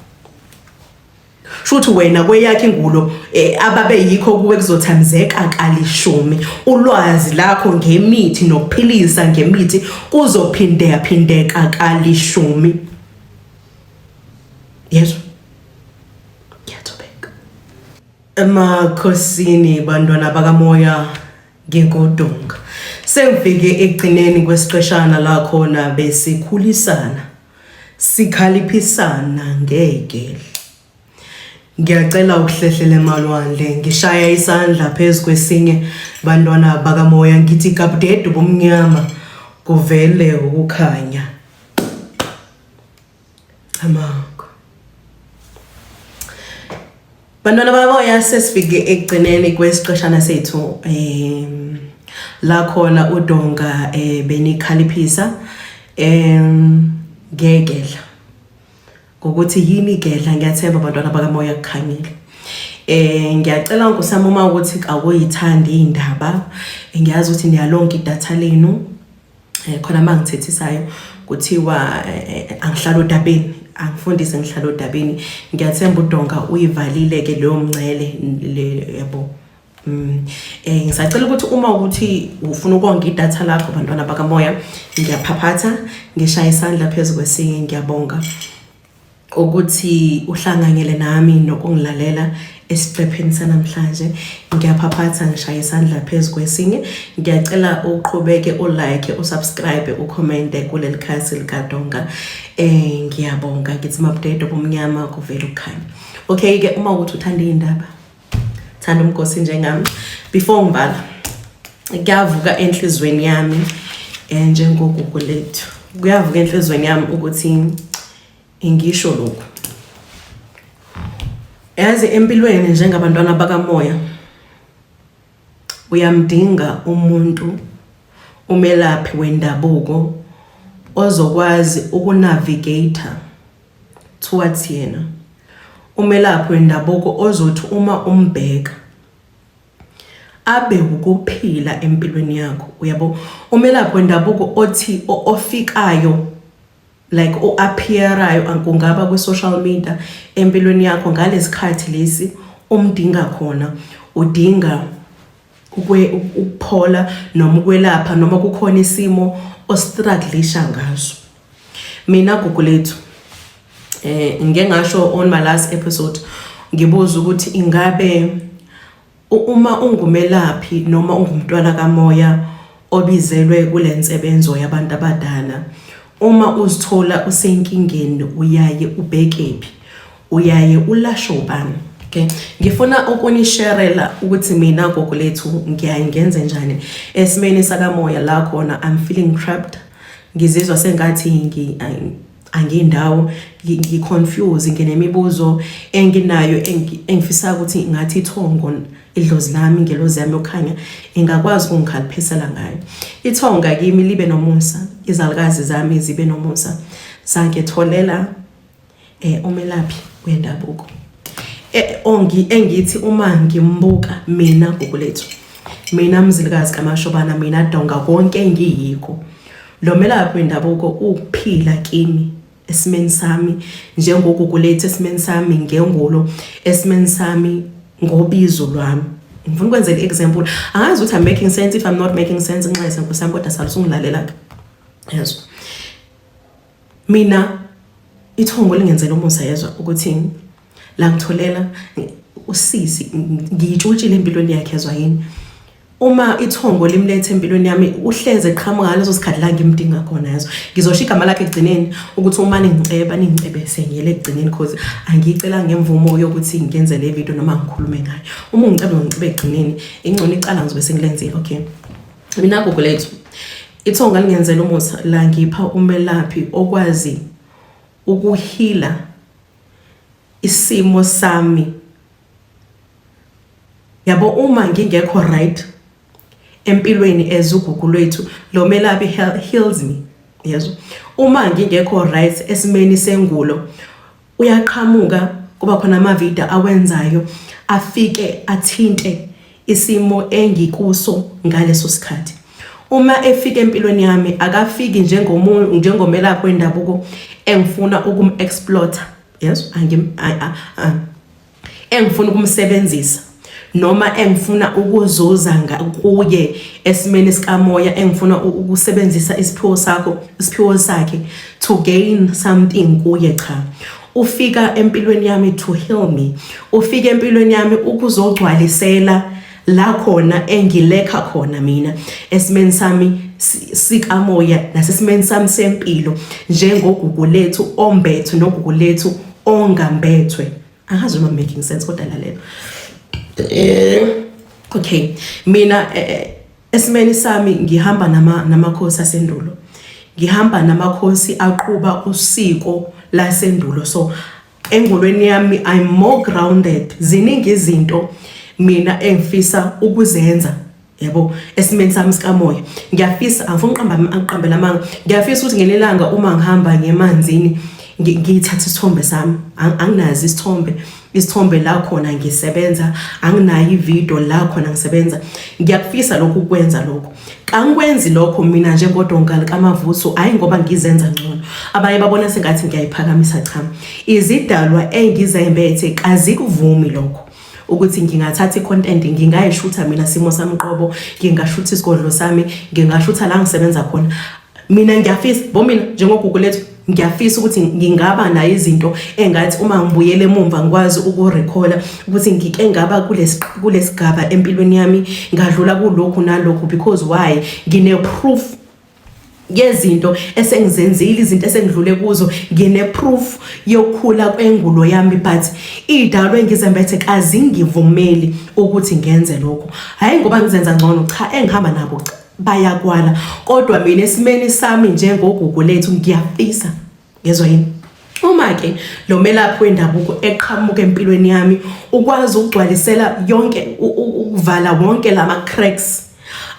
A: Shuthi wena kweyakhe ingulo ababeyikho kuwe kuzothamzeka kalishumi. Ulwazi lakho ngemithi nokuphilisa ngemithi kuzophindeka kalishumi. Yezwa ngiyathopheka. Emakhosini bantwana bakamoya ngingodonga, sengifike ekugcineni kwesiqeshana la khona besikhulisana sikhaliphisana ngegedla. Ngiyacela ukuhlehlela emalwandle ngishaya isandla phezu kwesinye bantwana bakamoya ngithi kabudede bomnyama kuvele ukukhanya. Amako bantwana bakamoya sesifike ekugcineni kwesiqeshana sethu la khona udonga benikhaliphisa ngegedla ngokuthi yini igedla. Ngiyathemba bantwana bakamoya kukhanyile. Ngiyacela ngosama uma ukuthi awuyithandi indaba, ngiyazi ukuthi niyalonga idatha lenu khona mangithethisayo kuthiwa angihlala odabeni, angifundise ngihlala odabeni. Ngiyathemba uDonga uyivalile ke leyo mncele le yabo. Ngisacela ukuthi uma ukuthi ufuna ukonga idatha lakho bantwana bakamoya, ngiyaphaphatha ngishaya isandla phezulu kwesinye. Ngiyabonga ukuthi uhlanganyele nami nokungilalela esiqepheni sanamhlanje. Ngiyaphaphatha ngishaya isandla phezulu kwesinye. Ngiyacela uqhubeke ulike, usubscribe, ucommente kuleli khasi likaDonga. Ngiyabonga ngithi update obumnyama kuvela ukukhanya. Okay ke, uma ukuthi uthanda indaba, thanda umgosi njengami, before ngibala, kuyavuka enhlizweni yami njengogugu lethu. Kuyavuka enhlizweni yami ukuthi ngisho lokho. Yazi empilweni njengabantwana bakamoya uyamdinga umuntu, umelaphi wendabuko ozokwazi ukunavigate towards yena. Umelaphi wendabuko ozothi uma umbheka abe ukuphila empilweni yakho. Uyabo, umelaphi wendabuko othi ofikayo like appearayo kungaba ku social media empilweni yakho ngalesikhathi lesi umdinga khona. Udinga ukuphola noma ukwelapha noma kukhona isimo ostrugglisha ngaso. Mina gugu lethu ngike ngasho on my last episode, ngibuza ukuthi ingabe uma ungumelaphi noma ungumntwana kamoya obizelwe kule nsebenzo yabantu abadala, uma uzithola usenkingeni uyaye ubhekephi, uyaye ulasho ubani? Okay, ngifuna ukunisharela ukuthi mina gugu lethu ngiyaye ngenze njani esimeni sakamoya la khona I'm feeling trapped. Ngizizwa sengathi angindawo, ngiconfuse, nginemibuzo enginayo engifisa ukuthi ngathi ithongo idlozi lami ngelozi yami yokukhanya ingakwazi ukungikhaliphesela ngayo. Ithonga kimi libe nomusa, izalukazi zami zibe nomusa. Sangitholela umelaphi wendabuko engithi uma ngimbuka mina gugu lethu, mina Mzilikazi kaMashobana, mina Donga, konke engiyikho, lo melaphi wendabuko ukuphila kimi esimeni sami njengogugu lethu, esimeni sami ngengulo, esimeni sami ngobizo lwami. Ngifuna ukwenza i-example, angazi ukuthi I'm making sense. If I'm not making sense, nxayise nkosami kodwa salusungilalela. Yezwa, mina ithongo lingenzela umusa. Yezwa ukuthi la ngitholela usisi, ngiyitshutshile empilweni yakhe. Yezwa yini, uma ithongo limlethe empilweni yami uhleze eqhamuka ngaleso sikhathi la ngimdinga khona. Yezwa, ngizosho igama lakhe egcineni ukuthi uma ningicebe sengiyele egcineni because angicela ngemvumo yokuthi ngenze le video noma ngikhulume ngayo. Uma ngicebe egcineni ingcono icala ngizobe sengilenzile. Okay, mina gugu lethu ithonga lingenzela umusa la ngipha umelaphi okwazi ukuhila isimo sami. Yabo, uma ngingekho right empilweni ezugugu lethu, lo melaphi heals me. Yezwa, uma ngingekho right esimeni sengulo, uyaqhamuka kuba khona ama-video awenzayo afike athinte isimo engikuso ngaleso sikhathi. Uma efika empilweni yami akafiki njengomelaphi wendabuko engifuna ukum-exploiter. Yes, engifuna ukumsebenzisa noma engifuna ukuzuza kuye esimeni sikamoya, engifuna ukusebenzisa isiphiwo sakhe to gain something kuye. Cha, ufika empilweni yami to heal me. Ufika empilweni yami ukuzogcwalisela la khona engilekha khona mina esimeni sami sikamoya nasesimeni sami sempilo njengogugu lethu ombethu nogugu lethu ongambethwe. Angazi noma making sense kodwa lalela. Okay, mina esimeni sami ngihamba namakhosi asendulo, ngihamba namakhosi aqhuba usiko lasendulo. So engolweni yami I'm more grounded. Ziningi izinto mina engifisa ukuzenza, yabo, esimeni sami sikamoya. Ngiyafisa, angifuni ngiqambela amanga, ngiyafisa ukuthi ngelelanga uma ngihamba ngemanzini ngithatha isithombe sami. Anginazi isithombe isithombe la khona ngisebenza, anginayo ivideo la khona ngisebenza. Ngiyakufisa lokhu ukwenza lokho. Kangikwenzi lokho mina njengoDonkali kaMavuso, hayi ngoba ngizenza ngcono. Abanye babona sengathi ngiyayiphakamisa, cha. Izidalwa engizembethe kazikuvumi lokho. Ukuthi ngingathatha icontent ngingayishutha mina simo samqobo, ngingashutha isigodlo sami, ngingashutha la ngisebenza khona. Mina ngiyafisa mina njengoGoogle lethu ngiyafisa ukuthi ngingaba nayo izinto engathi uma ngibuyele emumva ngikwazi ukurecalla ukuthi ngike ngaba kulesigaba empilweni yami ngadlula kulokhu nalokhu, because why? Ngine proof yezinto esengizenzile, izinto esengidlule kuzo, ngine proof yokukhula kwengulo yami, but idalwe engizembethe kazingivumeli ukuthi ngenze lokho. Hayi ngoba ngizenza ngcono, cha, engihamba nabo bayakwala, kodwa mina esimeni sami njengoGoogle lethu ngiyafisa. Ngezwe yini? Uma ke lo melaphi wendabuko eqhamuka empilweni yami ukwazi ukugcwalisela yonke, ukuvala wonke lama cracks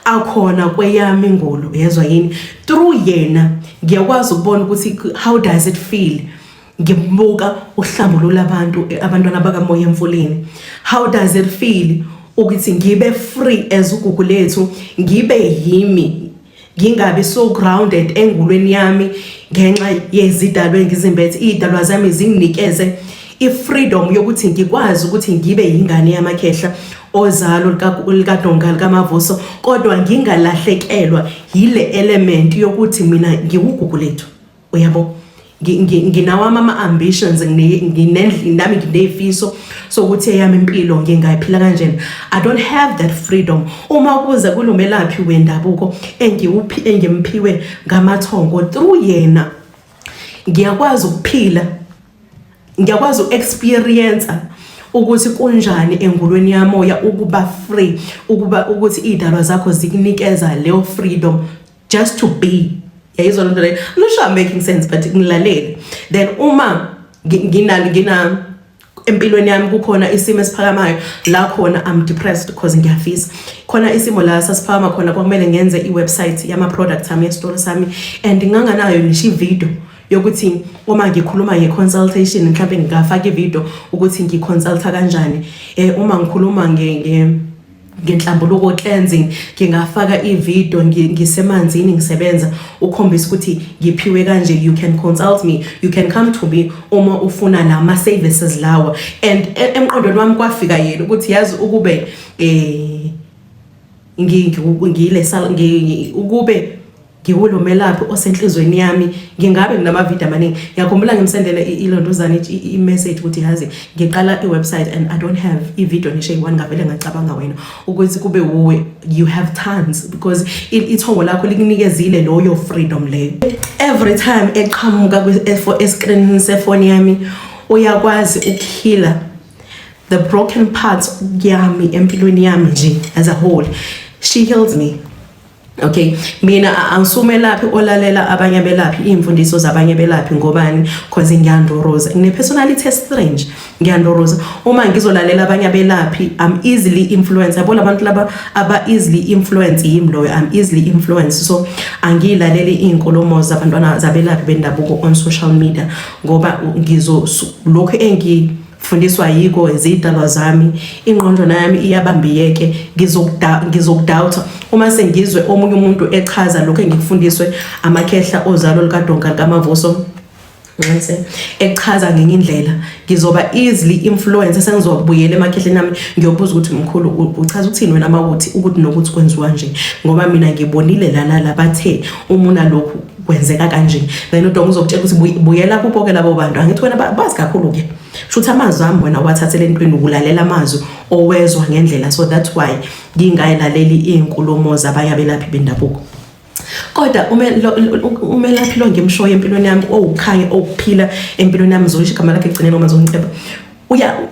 A: akhona kweyami ingolo, yezwa yini? Through yena ngiyakwazi ukubona ukuthi how does it feel ngibuka uhlambulula abantwana bakaMoya Emfuleni. How does it feel ukuthi ngibe free as uGoogle lethu, ngibe yimi, ngingabe so grounded engulweni yami ngenxa yezidalwa engizimbethe. Idalwa zami zinginikeze ifreedom yokuthi ngikwazi ukuthi ngibe yingane yamakhehla ozalo likaDonkali kaMavuso, kodwa ngingalahlekelwa yile element yokuthi mina ngiwuGoogle lethu. Uyabo? Nginawo ama-ambitions, nami nginefiso sokuthi eyami impilo ngingayiphila kanjena. I don't have that freedom. Uma kuza kulomelaphi wendabuko engimpiwe ngamathongo, through yena ngiyakwazi ukuphila, ngiyakwazi uexperience ukuthi kunjani engulweni yamoya ukuba free, ukuthi idalwa zakho zikunikeza leyo freedom just to be. I'm not sure I'm making sense, but ngilalele. Then uma ngina empilweni yami kukhona isimo esiphakamayo la khona I'm depressed because ngiyafisa. Khona isimo la sasiphakama khona kwakumele ngenze iwebsite yama products ami, yesitolo sami, and nganganayo ngisho video yokuthi uma ngikhuluma ngeconsultation mhlawumbe ngingafaka ivideo ukuthi ngiconsulta kanjani. Uma ngikhuluma ngenhlambuluko cleansing ngingafaka ivideo ngisemanzini ngisebenza ukhombisa ukuthi ngiphiwe kanje. You can consult me, you can come to me uma ufuna nama services lawa. And emqondweni wami kwafika yena ukuthi yazi ukube ukube ngiwulo melaphi osenhlizweni yami ngingabe nginamavideo amaningi. Ngiyakhumbula ngimsendele ilondozana i-message ukuthi yazi ngiqala iwebsite and I don't have ivideo nishe one, ngavele ngacabanga wena ukuthi kube uwe, you have tons, because ithongo lakho likunikezile loyo freedom leyo. Every time eqhamuka escreenini sefoni yami uyakwazi ukuheala the broken parts yami empilweni yami nje as a whole. She heals me. Okay, mina angisumelaphi olalela abanye abelaphi imfundiso zabanye belaphi ngobani, because ngiyandoroza, ngine personality strange, ngiyandoroza. Uma ngizolalela abanye abelaphi I'm easily influenced. Yabona abantu laba aba easily influenced yimi loyo, I'm easily influenced. So angilaleli inkulumo zabantwana zabelaphi bendabuko on social media ngoba lokho fundiswa yiko izidalwa zami, ingqondo nami iyabambiyeke, ngizokudoubt uma sengizwe omunye umuntu echaza lokho engikufundiswe amakhehla ozalo likaDonkali kaMavuso echaza ngenye indlela, ngizoba easily influence. Sengizobuyela emakhehleni nami ngiyobuza ukuthi mkhulu uchaza ukuthini wena mawuthi ukuthi nokuthi kwenziwa nje, ngoba mina ngibonile lana bathe umuna lokhu kwenzeka kanje. Then uDonk uzokutshela ukuthi buyela kuphoke labo bantu, angithi wena bazi kakhulu ke shutha amazwi ami wena wathathele entweni ukulalela amazwi owezwa ngendlela. So that's why ngingayilaleli inkulumo zabanye abelaphi bendabuko. Kodwa umelaphi lo ngimshoyo empilweni yami owukhanya okuphila empilweni yami zolisha igama lakhe egcineni noma zonceba.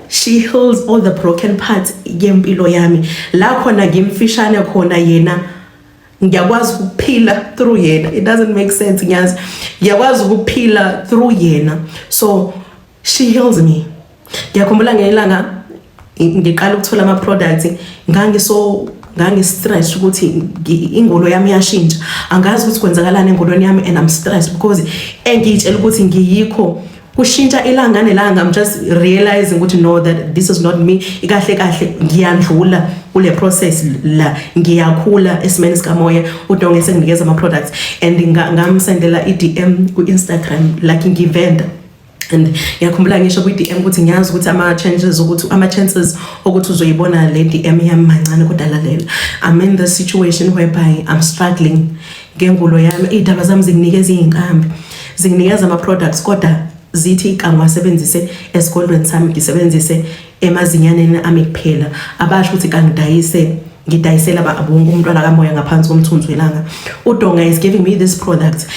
A: She heals all the broken parts yempilo yami. La khona ngimfishane khona yena ngiyakwazi ukuphila through yena. It doesn't make sense nyazi. Ngiyakwazi ukuphila through yena. So she heals me. Ngiyakhumbula ngelanga ngiqala ukuthola ama products ngangistressed ukuthi ingolo yami yashintsha, angazi ukuthi kwenzakalani engolweni yami, and I'm stressed because engitshela ukuthi ngiyikho kushintsha ilanga nelanga. I'm just realizing ukuthi no, that this is not me. Kahle ngiyandlula kule process la, ngiyakhula esimeni sikamoya. uDonge senginikeza ama products and ngamsendela iDM ku Instagram like ngivenda. And ngiyakhumbula ngisho ku DM ukuthi ngiyazi ukuthi ama chances ukuthi uzoyibona le DM yami mancane kodalalela. I'm in the situation whereby I'm struggling. Ngengulo yami idaba zami zinginikeza izinkambi, zinginikeza ama products kodwa zithi kangiwasebenzise esikolweni sami, ngisebenzise emazinyaneni ami kuphela. Abasho ukuthi ngidayisela bonke umntwana kamoya ngaphansi komthunzi welanga. uDonga is giving me this product.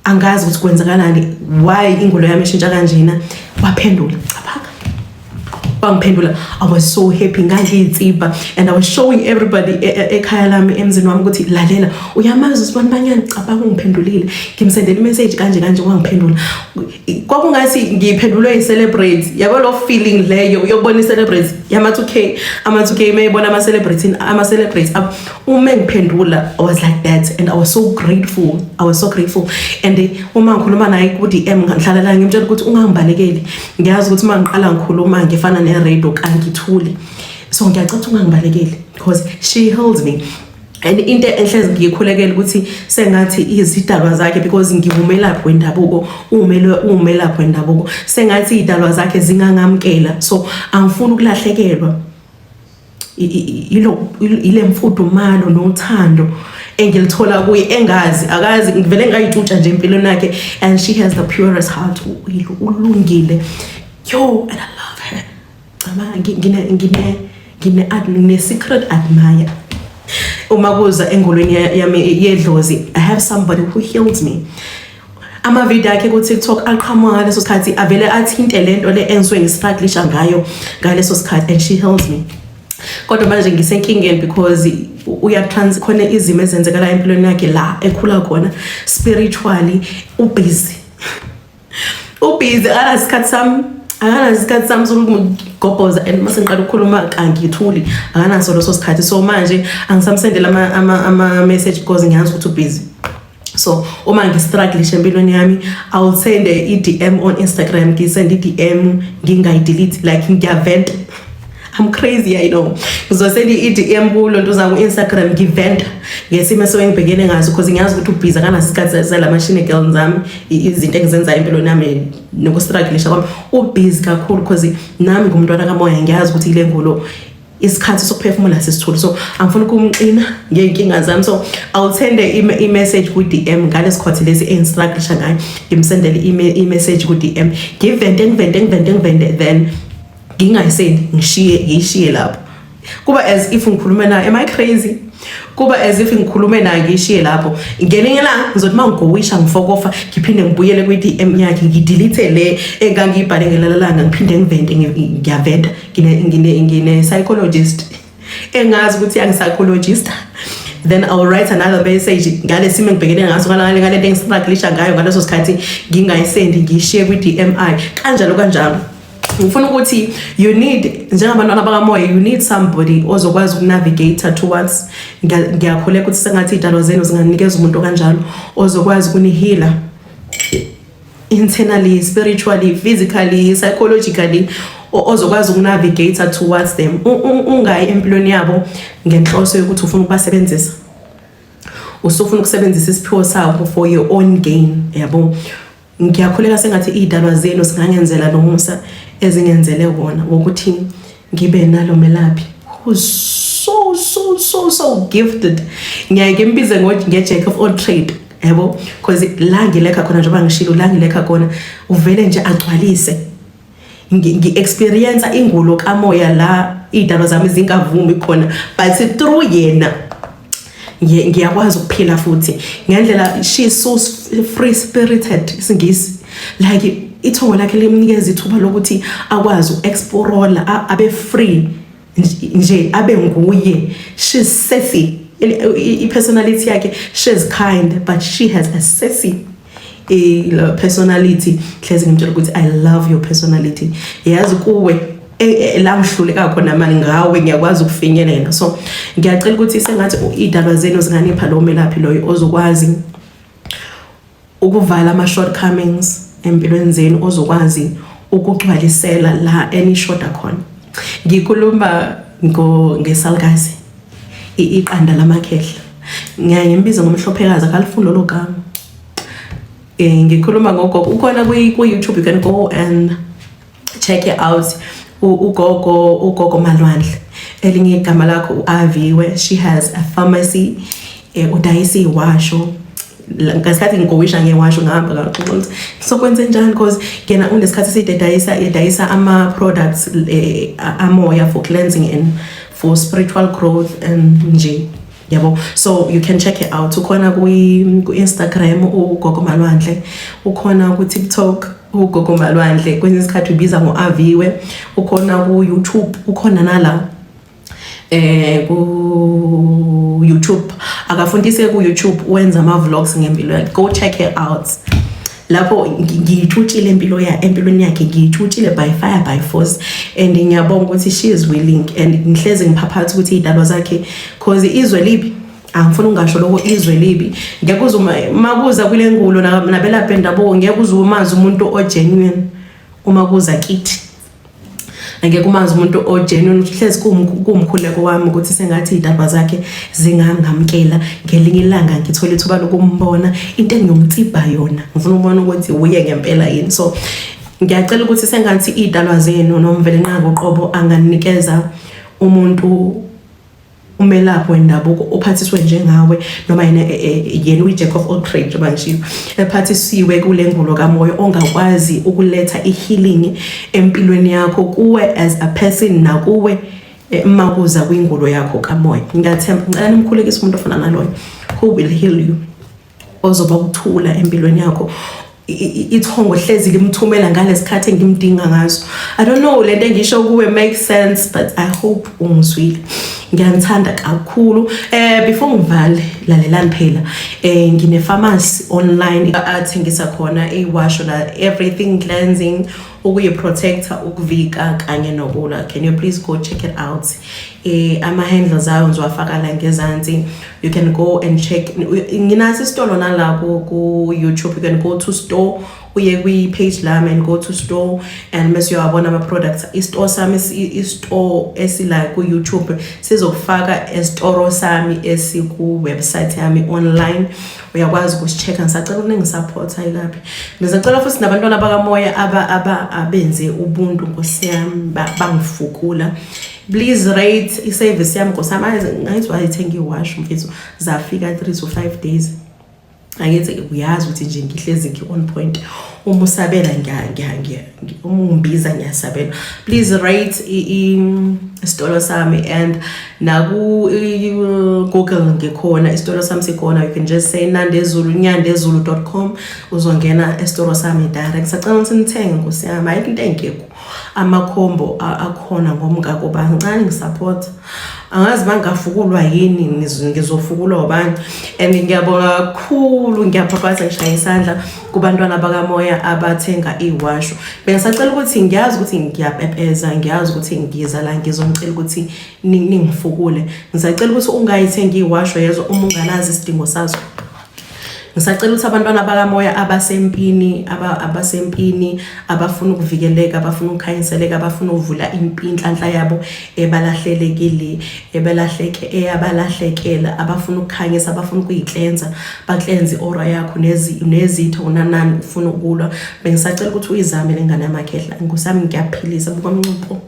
A: Angazi ukuthi kwenzakalani, why ingulo yami ishintsha kanjena. Waphendula, wangiphendula. I was so happy, ngangiyitsipha, and I was showing everybody ekhaya lami emzini wami ukuthi lalela, uyamazi usibani banyana cabanga ungiphendulile. Ngimsendela imessage kanje wangiphendula. Kwakungathi ngiphendulwe i-celebrate. Yabo lo feeling leyo yokubona i-celebrate yama 2K mayibona ama celebrates uma ngiphendula. I was like that and I was so grateful. And uma ngikhuluma naye ku DM ngihlala la ngimtshela ukuthi ungangibalekeli. Ngiyazi ukuthi uma ngiqala ngikhuluma ngifana ne-radio kangithuli. So ngiyacela ungangibalekeli because she holds me. And into enhle ngiyikhulekela ukuthi sengathi izidalwa zakhe, because ngivumelaphi wendabuko, umelaphi wendabuko, sengathi idalwa zakhe zingangamkela. So angifuni ukulahlekelwa ile mfudumalo nothando engilithola kuye, akazi ngivele ngayithutsha nje empilweni yakhe. And she has the purest heart. Ulungile and I love her. Ngine secret admire. Uma kuza engolweni yami yedlozi, I have somebody who heals me. Ama video akhe ku TikTok aqhamuka ngaleso sikhathi avele athinte lento le enziwe ngistrugglisha ngayo ngaleso sikhathi, and she heals me. Kodwa manje ngisenkingeni because khona izimo ezenzekala empilweni yakhe la ekhula khona spiritually. Ubusy akanasikhathi sami sokugobhoza, and mase ngiqala ukukhuluma kangithuli akanaso leso sikhathi. So manje angisamsendela ama message because ngiyazi ukuthi ubusy. So uma ngistrugglisha empilweni yami, I will send a DM on Instagram, ngisend iDM ngingayidelete like ngiyavent. I'm crazy, I know. Ngizosend iDM kulo nto zangu Instagram ngivent ngesimo engibhekene ngazo because ngiyazi ukuthi ubhiza akanasikhathi sala machine girls zami, izinto engizenza empilweni yami nokustrugglisha kwami. Ubhizi kakhulu because nami ngumntwana kamoya, ngiyazi ukuthi ile ngulo isikhathi sokuphefumula sisithuli. So angifuna ukumqina ngeenkinga zami. So I'll send a message ku DM ngalesikhathi lesi engistrugglisha ngayo, ngimsendele i-message ku DM ngivente then ngingayisendi ngishiye lapho. Kuba as if ngikhuluma naye. Am I crazy? Kuba as if ngikhulume naye ngishiye lapho. Ngelinye la ngizothi mangigowisha ngifokofa ngiphinde ngibuyele ku DM yakhe ngidelete le engangiyibhale ngelalalanga ngiphinde ngivente ngiyaventa. Ngine psychologist engazi ukuthi psychologist. Then I will write another message ngale simo ngibhekene ngaso ngale nto engistrugglisha ngayo ngaleso sikhathi ngingayisendi ngishiye ku DMI kanjalo. Ngifuna ukuthi you need, njengabantwana bakamoya, you need somebody ozokwazi ukunavigate towards. Ngiyakhuleka ukuthi sengathi idalo zenu zinganikeza umuntu kanjalo ozokwazi ukunihila internally, spiritually, physically, psychologically, ozokwazi ukunavigate towards them. Ungayi empilweni yabo ngenhloso yokuthi ufuna ukubasebenzisa, usufuna ukusebenzisa isiphiwo sakho for your own gain, yabo. Ngiyakhuleka sengathi idalwa zenu singangenzela nomusa ezingenzele wona ukuthi ngibe nalo melaphi who's so gifted. Ngiyake mbize ngejack of all trade, yabo, because la ngileka khona njengoba ngishilo, la ngileka khona uvele nje agcwalise. Ngi-experience ingulo kamoya la idalwa zami zingavumi khona, but through yena ngiyakwazi ukuphila futhi ngendlela. She is so free spirited, isingisi, like ithongo lakhe limnikeza ithuba lokuthi akwazi uexplore, abe free nje, abe nguye. She's sassy, i-personality yakhe, she's kind, but she has a sassy personality. Hlezi ngimtshela ukuthi I love your personality. Yazi kuwe la ngihluleka khona mali ngawe ngiyakwazi ukufinyelela. So ngiyacela ukuthi sengathi idalwa zenu zinganipha lo melaphi loyo ozokwazi ukuvala ama shortcomings empilweni zenu ozokwazi ukugcwalisela la enishoda khona. Ngikhuluma ngesalukazi iqanda lamakhehla. Ngiyayimbiza ngomhlophekazi akalifunda lo gama. Ngikhuluma ngogogo ukhona ku YouTube, you can go and check it out. Ugogo Malwandle, elinye igama lakho uAviwe. She has a pharmacy, udayisa iwasho. Ngasikhathi ngikowisha ngewasho ngihamba kakhulu so kwenze njani because yena unesikhathi sidayisa ama products amoya for cleansing and for spiritual growth and nje yabo. So you can check it out. Ukhona ku Instagram ugogo Malwandle, ukhona ku TikTok ugogo Malwandle, kwenye isikhathi ubiza ngoAviwe, ukhona ku YouTube, ukhona nala ku YouTube akafundise ku YouTube wenza ama vlogs ngempilo yakhe. Go check it out. Lapho ngiyithutshile empilweni yakhe, ngiyithutshile by fire by force, and ngiyabonga ukuthi she is willing, and ngihleze ngiphaphatha ukuthi idalwa zakhe cause izwe libi. Angifuna ungasho lokho izwe libi. Ngiyakuzwa makuza kule ngulo nabelaphi bendabuko, ngiyakuzwa umazi umuntu o genuine uma kuza kithi. Angeke umazi umuntu o genuine uhlezi kumkhuleko wami ukuthi sengathi idalwa zakhe zingangamkela. Ngelinye ilanga ngithola ithuba lokumbona into engiyomtsiba yona, ngifuna ukubona ukuthi uye ngempela yini. So ngiyacela ukuthi sengathi idalwa zenu nomvele nako qobo anganikeza umuntu umelaphi wendabuko ophathiswe njengawe, noma yena uJack of all trades banjalo ephathisiwe kule ngulo kamoya, ongakwazi ukuletha ihealing empilweni yakho kuwe as a person nakuwe makuza kwingulo yakho kamoya. Ngiyathemba ngicela nimkhulekise umuntu ofana naloyo who will heal you, ozoba ukuthula empilweni yakho. Ithongo hlezi limthumela ngalesikhathi engimdinga ngazo. I don't know lento engisho kuwe make sense, but I hope ungizwile. Ngiyanthanda kakhulu. Before ngivale lalelani phela, ngine pharmacy online athengisa khona iwasho la everything cleansing, ukuyi protector, ukuvika kanye nokula. Can you please go check it out? Ama handles ayo ngiwafaka la ngezansi. You can go and check. Nginasi store nala ku YouTube. You can go to store, uye kwi page lami and go to store and mase uyabona ama products. Istore sami istore esila ku YouTube sizokufaka estore sami esiku website yami online. Uyakwazi ukucheck. Ngisacela uningi-support ayilaphi. Ngisacela futhi nabantwana bakamoya abenze ubuntu Nkosi yami bangifukula. Please rate i-service yami Nkosi yami. Ngathi wayithenga iwash mfethu zafika 3 to 5 days. Angithi uyazi ukuthi nje ngihlezi on point. Uma usabela umbiza ngiyasabela. Please rate isitolo sami and naku Google ngikhona isitolo sami sikhona. You can just say nyandezulu.com uzongena esitolo sami direct. Sacela ukuthi nithenge Nkosi yami. Ayikho into engekho. Amakhombo akhona ngomngako bancane ngisupport. Angazi bangafukulwa yini ngizofukulwa abantu. And ngiyabonga kakhulu, ngiyaphaphatha ngishaya isandla kubantwana bakamoya abathenga iwasho. Bengisacela ukuthi ngiyazi ukuthi ngiyapepeza, ngiyazi ukuthi ngiza la ngizongicela ukuthi ningifukule. Ngisacela ukuthi ungayithenga iwasho yezo uma unganazi isidingo sazo. Ngisacela ukuthi abantwana bakamoya abasempini abafuna ukuvikeleka, abafuna ukukhanyiseleka, abafuna ukuvula inhlanhla yabo ebalahlelekile, eyabalahlekela, abafuna ukukhanyisa, abafuna ukuyicleansa, bacleanse aura yakho nezitho unanani ufuna ukulwa. Bengisacela ukuthi uyizame lengane yamakhehla. Ngosami ngiyaphilisa bukwamncupho.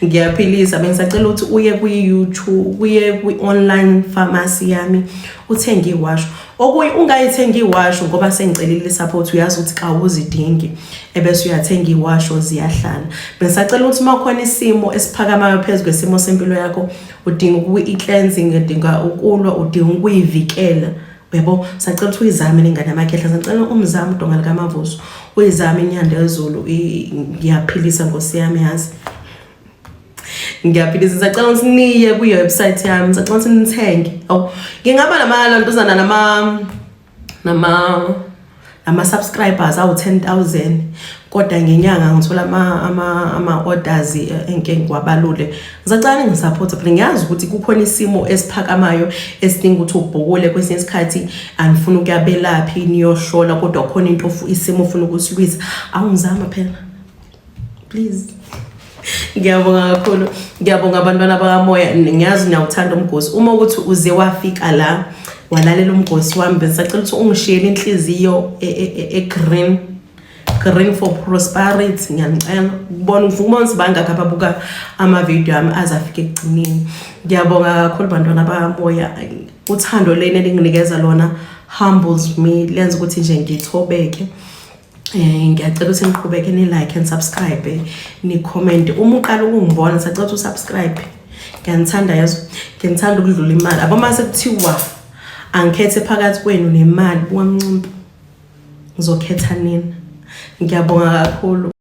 A: Ngiyaphilisa. Bengisacela ukuthi uye ku YouTube, uye ku online pharmacy yami uthenge iwasho. Okuyi ungayithenga iwasho ngoba sengicelile support, uyazi ukuthi xa uzidingi ebese uyathenga iwasho ziyahlala. Bengisacela ukuthi makhona isimo esiphakamayo phezulu kwesimo sempilo yakho, udinga ukuyi-cleansing, udinga ukulwa, udinga ukuyivikela, yebo, sacela ukuthi uyizame lengane yamakhehla. Sacela umzamo uDonga likaMavuso, uyizame inyandezulu. Ngiyaphilisa Nkosi yami yazi. Ngiyaphilisa. Sacela ukuthi niye ku website yami, sacela ukuthi nithenge. Ngingaba namalantuzana nama subscribers awu 10,000 kodwa ngenyanga ngithola ama orders engeke ngiwabalule. Ngizacala ngisupport phela ngiyazi ukuthi kukhona isimo esiphakamayo esidinga ukuthi ubhokule kwesinye isikhathi anifuna ukuyabelaphi niyohlola kodwa khona into isimo ufuna ukusilwisa. Awungizama phela please. Ngiyabonga kakhulu. Ngiyabonga abantwana bakamoya. Ngiyazi niyawuthanda umgosi. Uma ukuthi uze wafika la walalela umgosi wami besacela ukuthi ungishiyele inhliziyo green for prosperity. Ngiyacela ukubona ukubona sibanga kababuka ama video ami azafika ekugcineni. Ngiyabonga kakhulu bantwana bakamoya. Uthando leni elinginikeza lona humbles me, lenza ukuthi nje ngithobeke. Ngiyacela ukuthi niqhubeke ni like and subscribe, ni comment. Uma uqala ukungibona sacela ukuthi subscribe. Ngiyanithanda yazo. Ngiyithanda ukudlula imali. Aboma sekuthiwa angikhethe phakathi kwenu nemali bukamncumbi. Ngizokhetha nini. Ngiyabonga kakhulu.